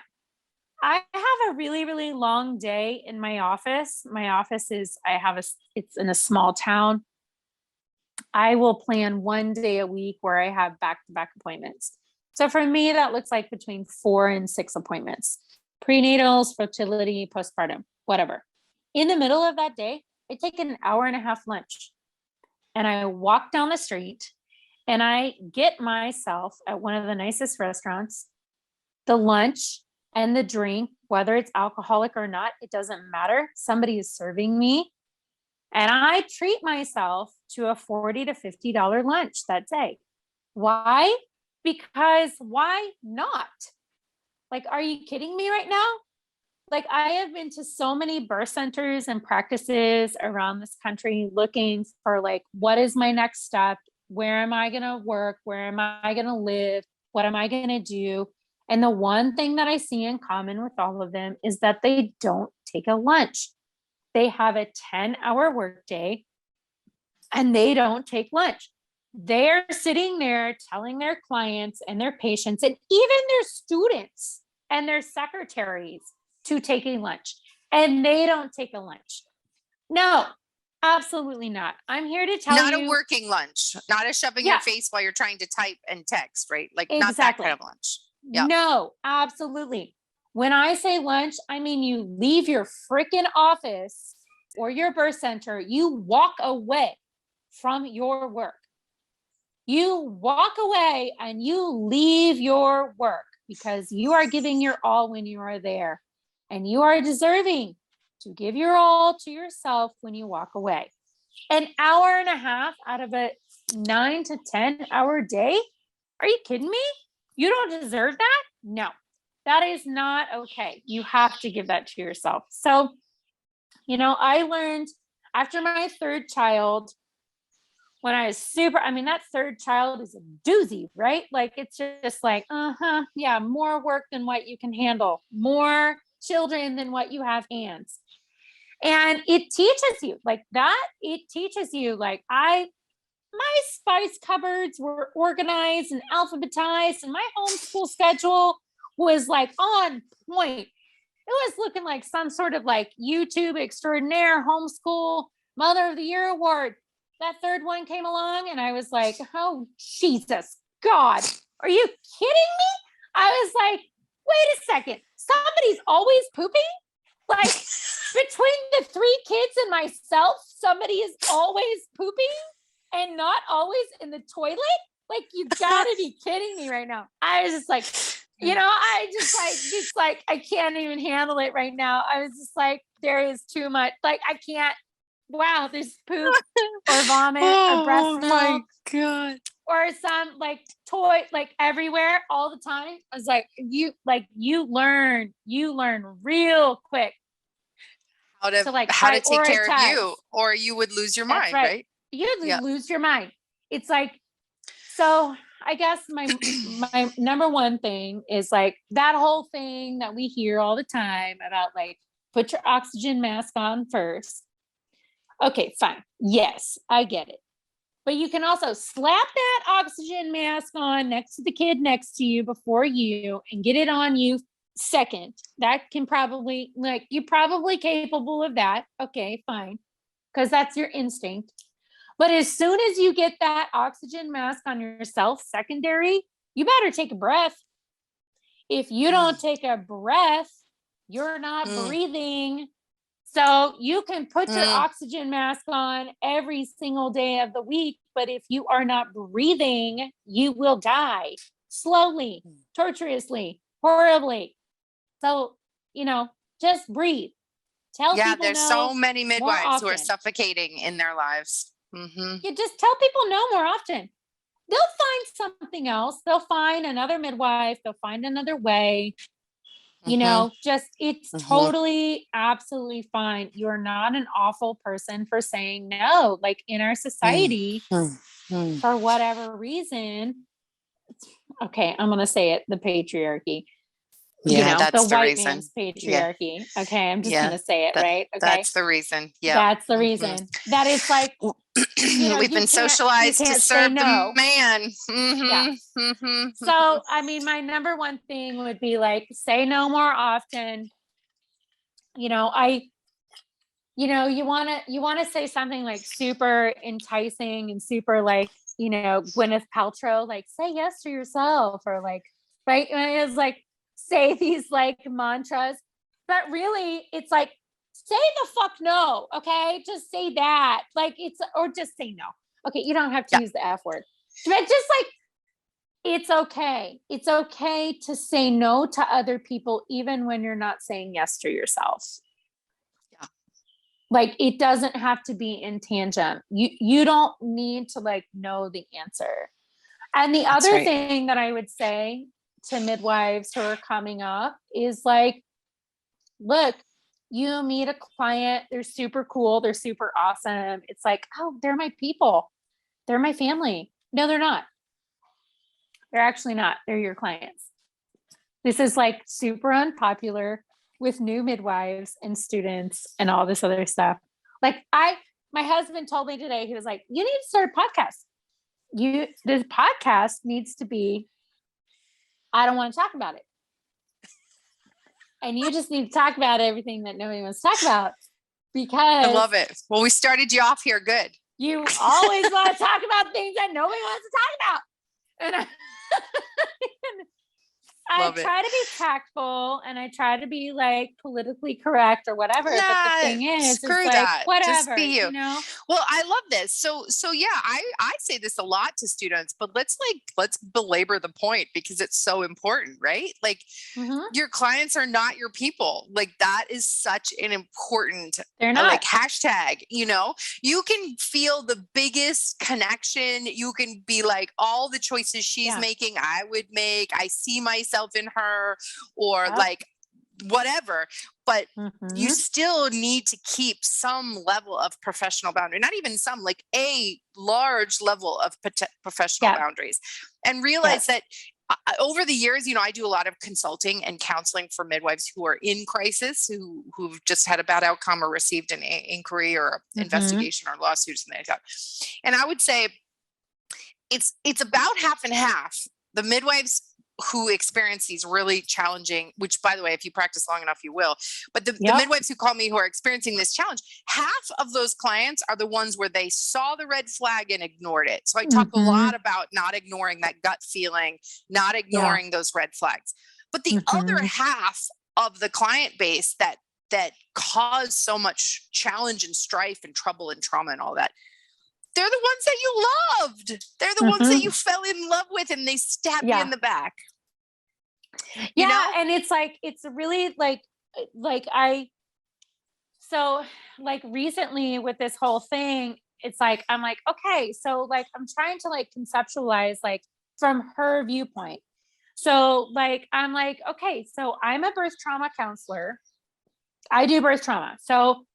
I have a really, really long day in my office. My office it's in a small town. I will plan 1 day a week where I have back-to-back appointments. So for me, that looks like between 4 and 6 appointments, prenatals, fertility, postpartum, whatever. In the middle of that day, I take an hour and a half lunch and I walk down the street and I get myself at one of the nicest restaurants, the lunch and the drink, whether it's alcoholic or not, it doesn't matter. Somebody is serving me. And I treat myself to a $40 to $50 lunch that day. Why? Because why not? Like, are you kidding me right now? Like, I have been to so many birth centers and practices around this country looking for, like, what is my next step? Where am I going to work? Where am I going to live? What am I going to do? And the one thing that I see in common with all of them is that they don't take a lunch. They have a 10-hour workday and they don't take lunch. They're sitting there telling their clients and their patients and even their students and their secretaries to take a lunch, and they don't take a lunch. No, absolutely not. I'm here to tell you. Not a working lunch, not a shoving your face while you're trying to type and text, right? Like not that kind of lunch. Yep. No, absolutely. When I say lunch, I mean, you leave your freaking office or your birth center, you walk away from your work. You walk away and you leave your work because you are giving your all when you are there. And you are deserving to give your all to yourself when you walk away. An hour and a half out of a 9 to 10 hour day? Are you kidding me? You don't deserve that? No, that is not okay. You have to give that to yourself. So, I learned after my third child, when I was that third child is a doozy, right? Like, it's just like, yeah, more work than what you can handle, more children than what you have hands. And it teaches you like that. It teaches you like my spice cupboards were organized and alphabetized, and my homeschool schedule was like on point. It was looking like some sort of like YouTube extraordinaire homeschool Mother of the Year award. That third one came along and I was like, oh, Jesus God, are you kidding me? I was like, wait a second. Somebody's always pooping? Like, between the 3 kids and myself, somebody is always pooping and not always in the toilet? Like, you gotta be kidding me right now. I was just like, it's like, I can't even handle it right now. I was just like, there is too much. Like, I can't. Wow, there's poop or vomit or breast milk. Oh my God. Or some like toy, like everywhere all the time. I was like, you learn real quick how to take care of you, or you would lose your mind, right? You'd lose your mind. It's like, so I guess my number one thing is like that whole thing that we hear all the time about like, put your oxygen mask on first. Okay, fine. Yes, I get it. But you can also slap that oxygen mask on next to the kid next to you before you and get it on you second. That can probably, like, you're probably capable of that. Okay, fine. Because that's your instinct. But as soon as you get that oxygen mask on yourself secondary, you better take a breath. If you don't take a breath, you're not breathing. So you can put your oxygen mask on every single day of the week, but if you are not breathing, you will die slowly, torturously, horribly. So, just breathe. Tell people there's so many midwives who are suffocating in their lives. Mm-hmm. You just tell people no more often. They'll find something else. They'll find another midwife. They'll find another way. It's totally, absolutely fine. You're not an awful person for saying no. Like in our society, for whatever reason, okay, I'm going to say it, the patriarchy. That's the white reason. Man's patriarchy. Yeah. Okay, I'm just going to say it, right? Okay. That's the reason. Yeah. That's the reason. That it's like, we've been socialized to serve the man. Yeah. So, my number one thing would be like, say no more often. You want to say something like super enticing and super like, Gwyneth Paltrow, like say yes to yourself, or like, right. And it's like, say these like mantras, but really it's like, say the fuck no. Okay. Just say that. Like or just say no. Okay. You don't have to use the F word, but just like, it's okay. It's okay to say no to other people, even when you're not saying yes to yourself. Yeah. Like it doesn't have to be in tangent. You don't need to like know the answer. And the That's other right. thing that I would say to midwives who are coming up is like, look, you meet a client, they're super cool, they're super awesome. It's like, oh, they're my people. They're my family. No, they're not. They're actually not. They're your clients. This is like super unpopular with new midwives and students and all this other stuff. Like my husband told me today, he was like, you need to start a podcast. This podcast needs to be, I don't want to talk about it. And you just need to talk about everything that nobody wants to talk about, because I love it. Well, we started you off here good. You always want to talk about things that nobody wants to talk about. And I try to be tactful and I try to be like politically correct or whatever. Nah, but the thing is, screw it's that. like, whatever, Just be you. you know? Well, I love this. So yeah, I say this a lot to students, but let's belabor the point because it's so important, right? Like your clients are not your people. Like that is such an important, they're not. like hashtag, you know, you can feel the biggest connection. You can be like, all the choices she's making, I would make, I see myself in her, or like whatever, but you still need to keep some level of professional boundary, not even some, like a large level of professional boundaries, and realize that over the years, you know, I do a lot of consulting and counseling for midwives who are in crisis, who've just had a bad outcome or received an inquiry or investigation or lawsuit, something like that. And I would say it's about half and half. The midwives who experience these really challenging, which by the way, if you practice long enough, you will, but the midwives who call me who are experiencing this challenge, half of those clients are the ones where they saw the red flag and ignored it. So I talk a lot about not ignoring that gut feeling, not ignoring those red flags. But the other half of the client base that cause so much challenge and strife and trouble and trauma and all that, they're the ones that you loved. They're the ones that you fell in love with, and they stab you in the back. You know? And it's like, it's really like recently with this whole thing, it's like, I'm like, okay, so like, I'm trying to like conceptualize like from her viewpoint. So like, I'm like, okay, so I'm a birth trauma counselor. I do birth trauma. So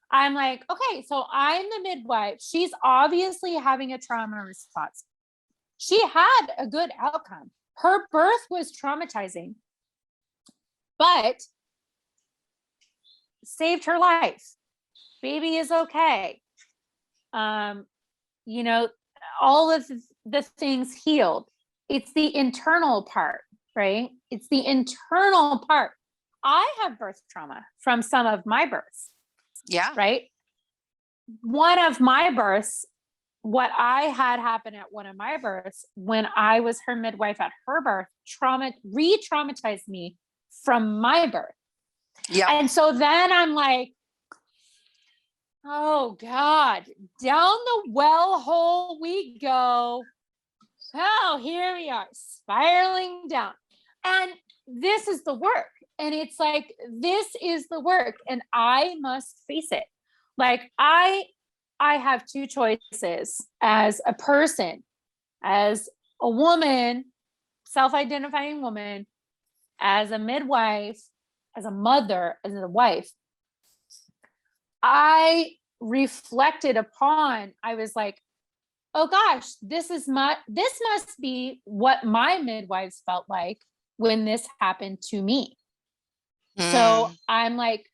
I'm like, okay, so I'm the midwife. She's obviously having a trauma response. She had a good outcome. Her birth was traumatizing, but saved her life. Baby is okay. You know, all of the things healed. It's the internal part, right? It's the internal part. I have birth trauma from some of my births. Yeah. Right. One of my births, what I had happen at one of my births when I was her midwife at her birth, re-traumatized me from my birth. Yeah. And so then I'm like, oh God, down the well hole we go. Oh, here we are spiraling down. And this is the work. And it's like, this is the work and I must face it. Like I have two choices as a person, as a woman, self-identifying woman, as a midwife, as a mother, as a wife. I reflected upon, I was like, oh gosh, this must be what my midwives felt like when this happened to me. So I'm like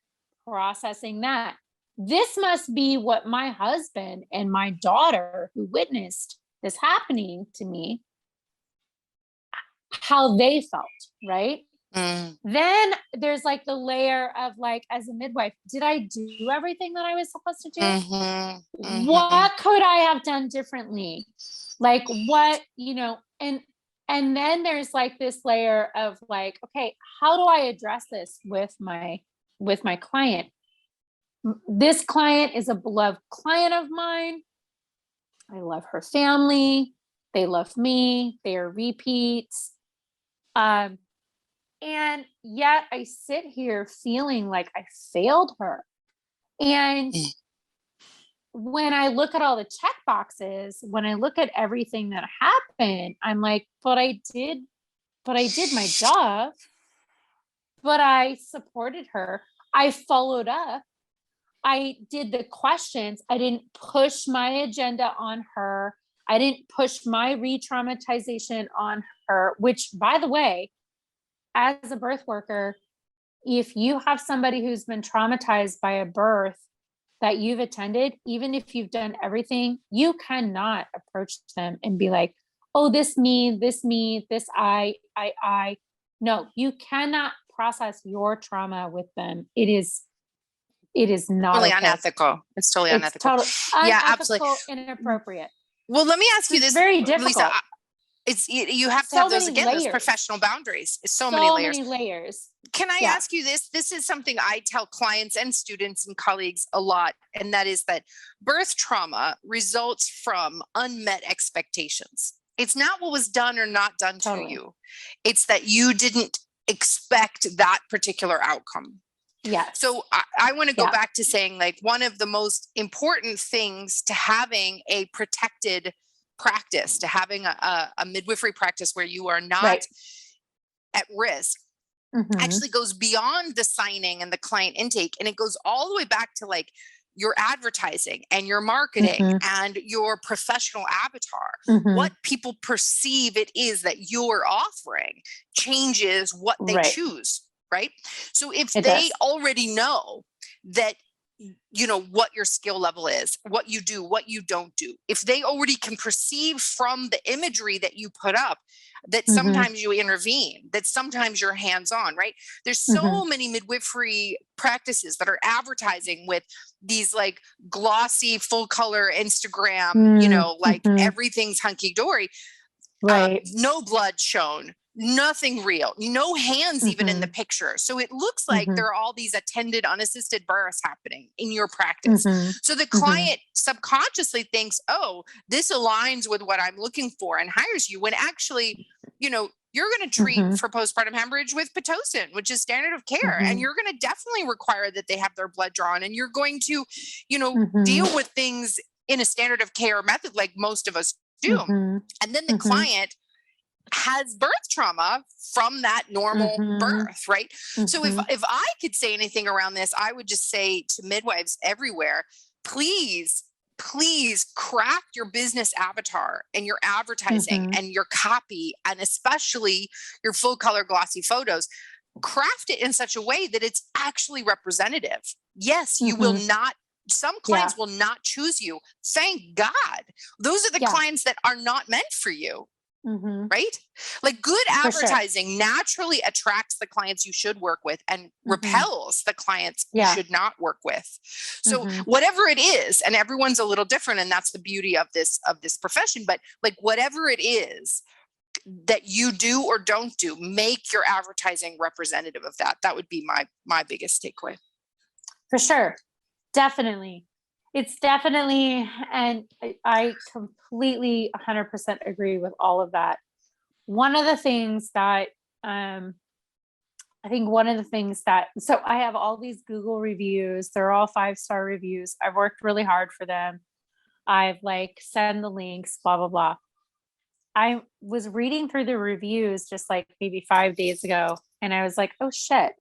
processing that. This must be what my husband and my daughter who witnessed this happening to me, how they felt, right? Then there's like the layer of like, as a midwife, did I do everything that I was supposed to do? What could I have done differently? Like what, you know, and then there's like this layer of like, okay, how do I address this with my client? This client is a beloved client of mine. I love her family. They love me. They are repeats. And yet I sit here feeling like I failed her. And when I look at all the check boxes, when I look at everything that happened, I'm like, but I did my job, but I supported her. I followed up. I did the questions. I didn't push my agenda on her. I didn't push my re-traumatization on her, which, by the way, as a birth worker, if you have somebody who's been traumatized by a birth that you've attended, even if you've done everything, you cannot approach them and be like, oh, this me, this I. No, you cannot process your trauma with them. It is not Totally okay. unethical. It's totally unethical. Totally Yeah, unethical absolutely. and inappropriate. Well, let me ask you It's this, very difficult. Lisa. You have to So have those, many again, those layers. professional boundaries. So many layers. Can I ask you this? This is something I tell clients and students and colleagues a lot, and that is that birth trauma results from unmet expectations. It's not what was done or not done to you. It's that you didn't expect that particular outcome. Yeah. So I want to go back to saying, like, one of the most important things to having a protected practice, to having a midwifery practice where you are not at risk, actually goes beyond the signing and the client intake. And it goes all the way back to like your advertising and your marketing and your professional avatar. What people perceive it is that you're offering changes what they choose. Right. So if they already know that, you know, what your skill level is, what you do, what you don't do, if they already can perceive from the imagery that you put up that sometimes you intervene, that sometimes you're hands-on, right? There's so many midwifery practices that are advertising with these like glossy full color Instagram, you know, like everything's hunky-dory, no blood shown, nothing real, no hands even in the picture. So it looks like there are all these attended unassisted births happening in your practice. So the client subconsciously thinks, oh, this aligns with what I'm looking for, and hires you, when actually, you know, you're going to treat for postpartum hemorrhage with Pitocin, which is standard of care. And you're going to definitely require that they have their blood drawn, and you're going to, you know, deal with things in a standard of care method like most of us do. And then the client has birth trauma from that normal birth, right? So if I could say anything around this, I would just say to midwives everywhere, please craft your business avatar and your advertising and your copy, and especially your full color glossy photos. Craft it in such a way that it's actually representative. Yes, you will not, some clients will not choose you. Thank God. Those are the clients that are not meant for you. Right? Like good advertising naturally attracts the clients you should work with and repels the clients you should not work with. So whatever it is, and everyone's a little different, and that's the beauty of this profession, but like whatever it is that you do or don't do, make your advertising representative of that. That would be my biggest takeaway. For sure. Definitely. It's definitely, and I completely 100% agree with all of that. One of the things that, so I have all these Google reviews. They're all 5-star reviews. I've worked really hard for them. I've like send the links, blah, blah, blah. I was reading through the reviews just like maybe 5 days ago, and I was like, oh shit.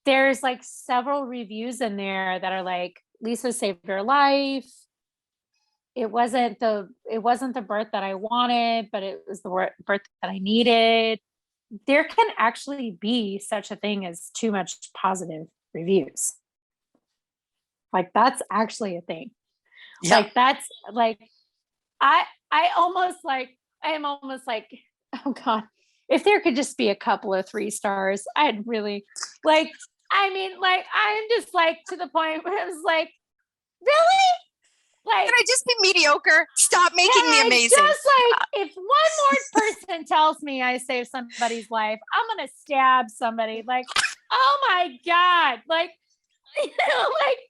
There's like several reviews in there that are like, Lisa saved her life. It wasn't the birth that I wanted, but it was the birth that I needed. There can actually be such a thing as too much positive reviews. Like that's actually a thing. Yeah. Like that's like, I am almost like, oh God, if there could just be a couple of 3 stars, I'd really like, I mean, like, I'm just like to the point where I was like, really? Like, can I just be mediocre? Stop making me amazing. Just like, if one more person tells me I saved somebody's life, I'm going to stab somebody. Like, oh my God. Like, you know, like,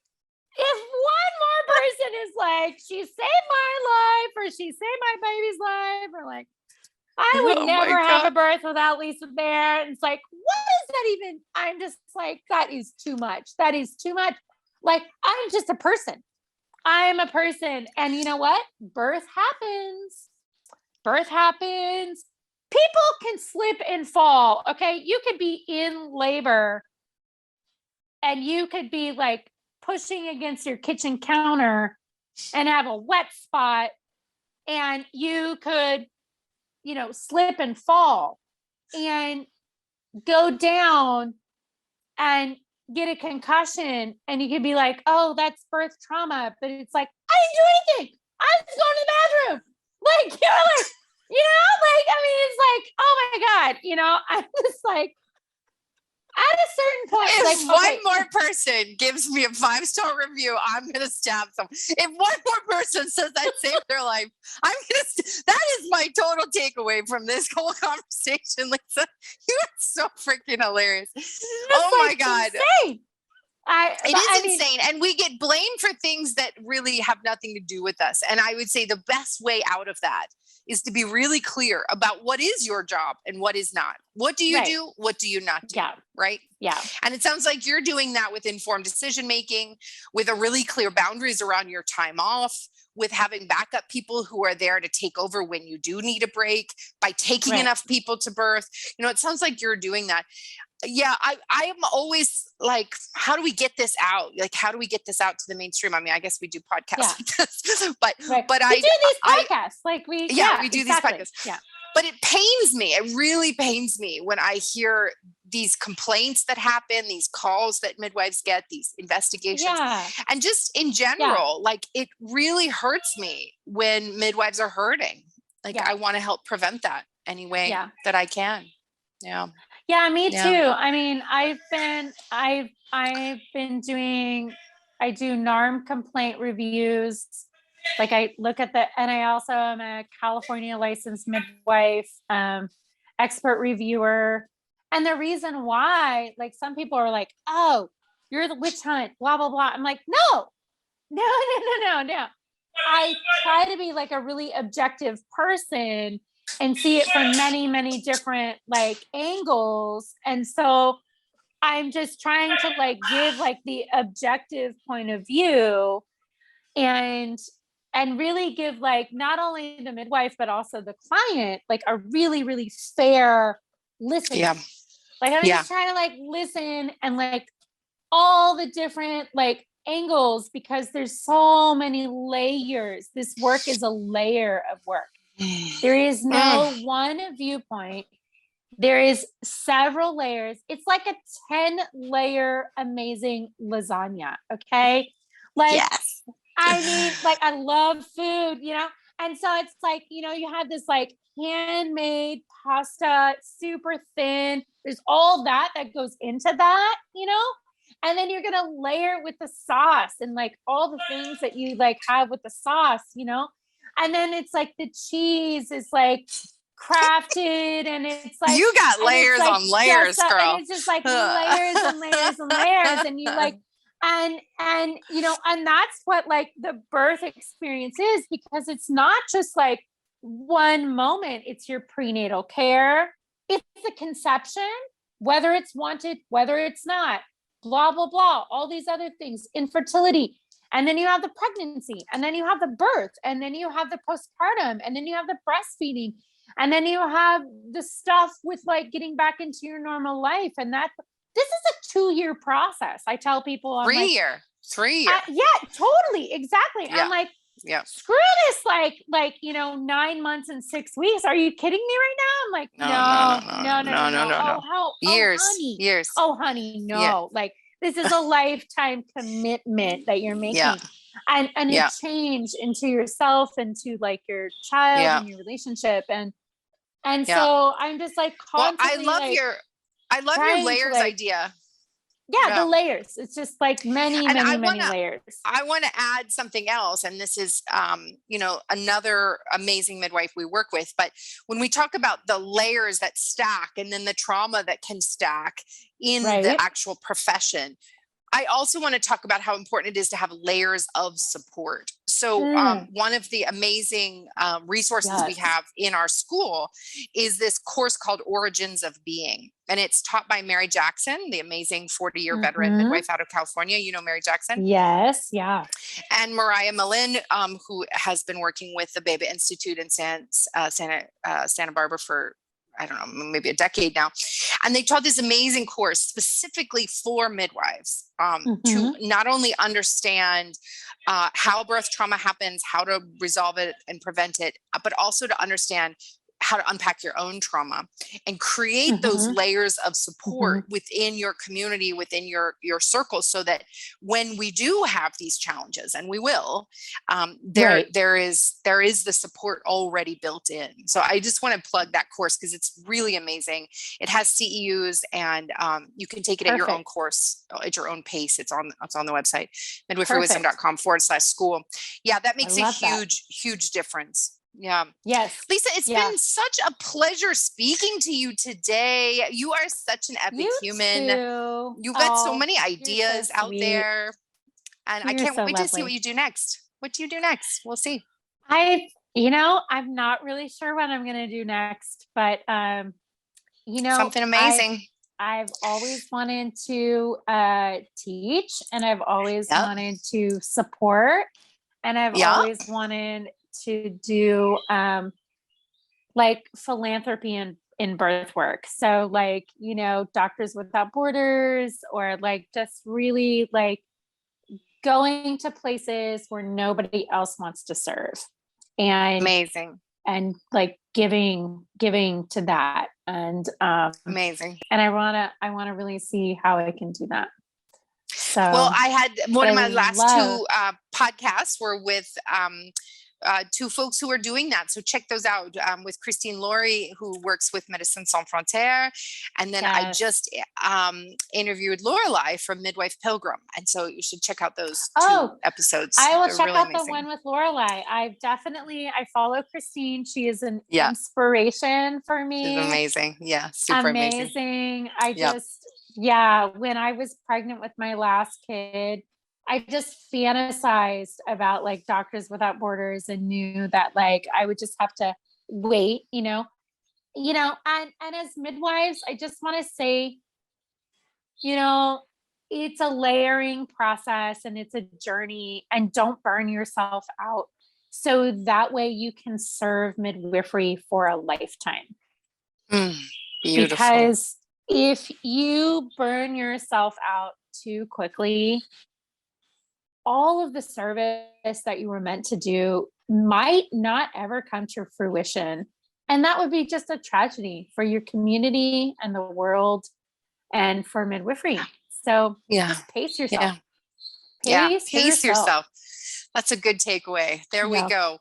if one more person is like, she saved my life, or she saved my baby's life, or like, I would never have a birth without Lisa there. And it's like, what is that even? I'm just like, that is too much. That is too much. Like, I'm just a person. I'm a person. And you know what? Birth happens. Birth happens. People can slip and fall. Okay. You could be in labor and you could be like pushing against your kitchen counter and have a wet spot, and you could, slip and fall and go down and get a concussion, and you could be like, oh, that's birth trauma. But it's like, I didn't do anything. I was going to the bathroom. Like, it's like, oh my God, I'm just like, at a certain point, if one more person gives me a 5-star review, I'm going to stab them. If one more person says I saved their life, I'm going to, that is my total takeaway from this whole conversation, Lisa. You are so freaking hilarious. Oh my God. Insane. It is insane. And we get blamed for things that really have nothing to do with us. And I would say the best way out of that is to be really clear about what is your job and what is not. What do you do? What do you not do? Yeah. Right? Yeah. And it sounds like you're doing that with informed decision-making, with a really clear boundaries around your time off, with having backup people who are there to take over when you do need a break, by taking enough people to birth. It sounds like you're doing that. Yeah, I am always like, how do we get this out? Like, how do we get this out to the mainstream? I mean, I guess we do podcasts like this, but we do these podcasts. We do these podcasts. Yeah. But it pains me. It really pains me when I hear these complaints that happen, these calls that midwives get, these investigations, and just in general, like it really hurts me when midwives are hurting. Like I want to help prevent that any way that I can. Yeah. Yeah, me too. I mean, I do NARM complaint reviews. Like I look at and I also am a California licensed midwife, expert reviewer. And the reason why, like some people are like, oh, you're the witch hunt, blah, blah, blah. I'm like, no. I try to be like a really objective person and see it from many, many different like angles. And so I'm just trying to like give like the objective point of view and really give like not only the midwife, but also the client, like a really, really fair listening. Yeah. Like I'm just trying to like listen and like all the different like angles, because there's so many layers. This work is a layer of work. There is no one viewpoint. There is several layers. It's like a 10-layer amazing lasagna. Okay. Like, I mean, like I love food, and so it's like, you have this like handmade pasta, super thin. There's all that goes into that, and then you're going to layer it with the sauce and like all the things that you like have with the sauce, and then it's like the cheese is like crafted and it's like, you got layers like on layers, girl. And it's just like layers and layers and layers. And you like, and that's what like the birth experience is, because it's not just like one moment. It's your prenatal care. It's the conception, whether it's wanted, whether it's not, blah, blah, blah, all these other things, infertility. And then you have the pregnancy, and then you have the birth, and then you have the postpartum, and then you have the breastfeeding, and then you have the stuff with like getting back into your normal life. And this is a 2-year process. I tell people 3 year. Yeah, totally. Exactly. Yeah. I'm like, screw this. Like, 9 months and 6 weeks. Are you kidding me right now? I'm like, no. Years. Years. Oh, honey, no. Yeah. Like, this is a lifetime commitment that you're making, and a change into yourself and to like your child and your relationship. And so I'm just like constantly. Well, I love your layers idea. Yeah, the layers. It's just like many layers. I want to add something else. And this is, another amazing midwife we work with. But when we talk about the layers that stack and then the trauma that can stack in the actual profession, I also want to talk about how important it is to have layers of support. So one of the amazing resources we have in our school is this course called Origins of Being. And it's taught by Mary Jackson, the amazing 40-year veteran midwife out of California. You know Mary Jackson? Yes. Yeah. And Mariah Malin, who has been working with the Beba Institute in Santa Barbara for, I don't know, maybe a decade now. And they taught this amazing course specifically for midwives to not only understand how birth trauma happens, how to resolve it and prevent it, but also to understand how to unpack your own trauma and create those layers of support within your community, within your circle, so that when we do have these challenges, and we will, there is the support already built in. So I just want to plug that course because it's really amazing. It has CEUs, and you can take it at your own course, at your own pace. It's on the website, midwiferywisdom.com/school. Yeah, that makes a huge difference. Yeah. Yes. Lisa, it's been such a pleasure speaking to you today. You are such an epic human. You've got so many ideas out there. And I can't wait to see what you do next. What do you do next? We'll see. I'm not really sure what I'm going to do next, but, something amazing. I've always wanted to teach, and I've always wanted to support, and I've always wanted to do like philanthropy in birth work. So like, Doctors Without Borders, or like just really like going to places where nobody else wants to serve, and amazing, and like giving to that, and amazing. And I want to really see how I can do that. So, well, I had one of my last two podcasts were with two folks who are doing that. So check those out, with Christine Laurie, who works with Médecins Sans Frontières. And then I just interviewed Lorelei from Midwife Pilgrim. And so you should check out those two episodes. I will check out the one with Lorelei. I follow Christine. She is an inspiration for me. She's amazing. Yeah. Super amazing. When I was pregnant with my last kid, I just fantasized about like Doctors Without Borders, and knew that like I would just have to wait, and as midwives, I just want to say, it's a layering process, and it's a journey, and don't burn yourself out. So that way you can serve midwifery for a lifetime. Beautiful. Because if you burn yourself out too quickly, all of the service that you were meant to do might not ever come to fruition. And that would be just a tragedy for your community and the world and for midwifery. So just pace yourself. Pace yourself. That's a good takeaway. There we go.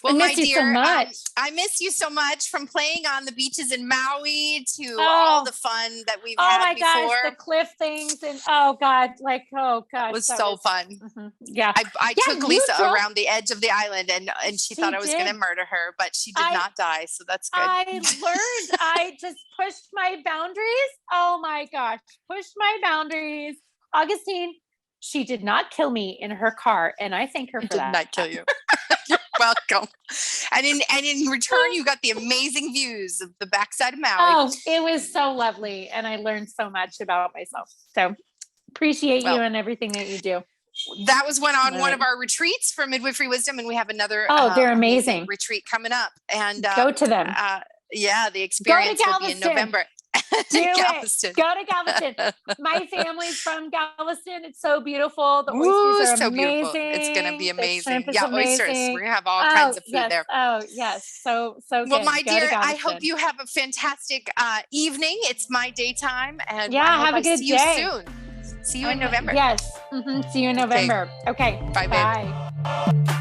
Well, my dear, I miss you so much, from playing on the beaches in Maui to all the fun that we've had before. Oh my gosh, the cliff things, and it was so fun. Yeah. I took Lisa around the edge of the island, and she thought I was going to murder her, but she did not die. So that's good. I learned. I just pushed my boundaries. Oh my gosh. Pushed my boundaries. Augustine, she did not kill me in her car, and I thank her for that. Did not kill you. You're welcome. And in return, you got the amazing views of the backside of Maui. Oh, it was so lovely, and I learned so much about myself. So appreciate you and everything that you do. That was one of our retreats for Midwifery Wisdom, and we have another. They're amazing retreat coming up, and go to them. The experience will be in November. Do it. Go to Galveston. My family's from Galveston. It's so beautiful. The oysters are so amazing. Beautiful. It's going to be amazing. Oysters. We're going to have all kinds of food there. Oh, yes. So good. Well, my dear, I hope you have a fantastic evening. It's my daytime. And have a good day. See you soon. See you in November. Yes. See you in November. Okay. Bye, babe. Bye.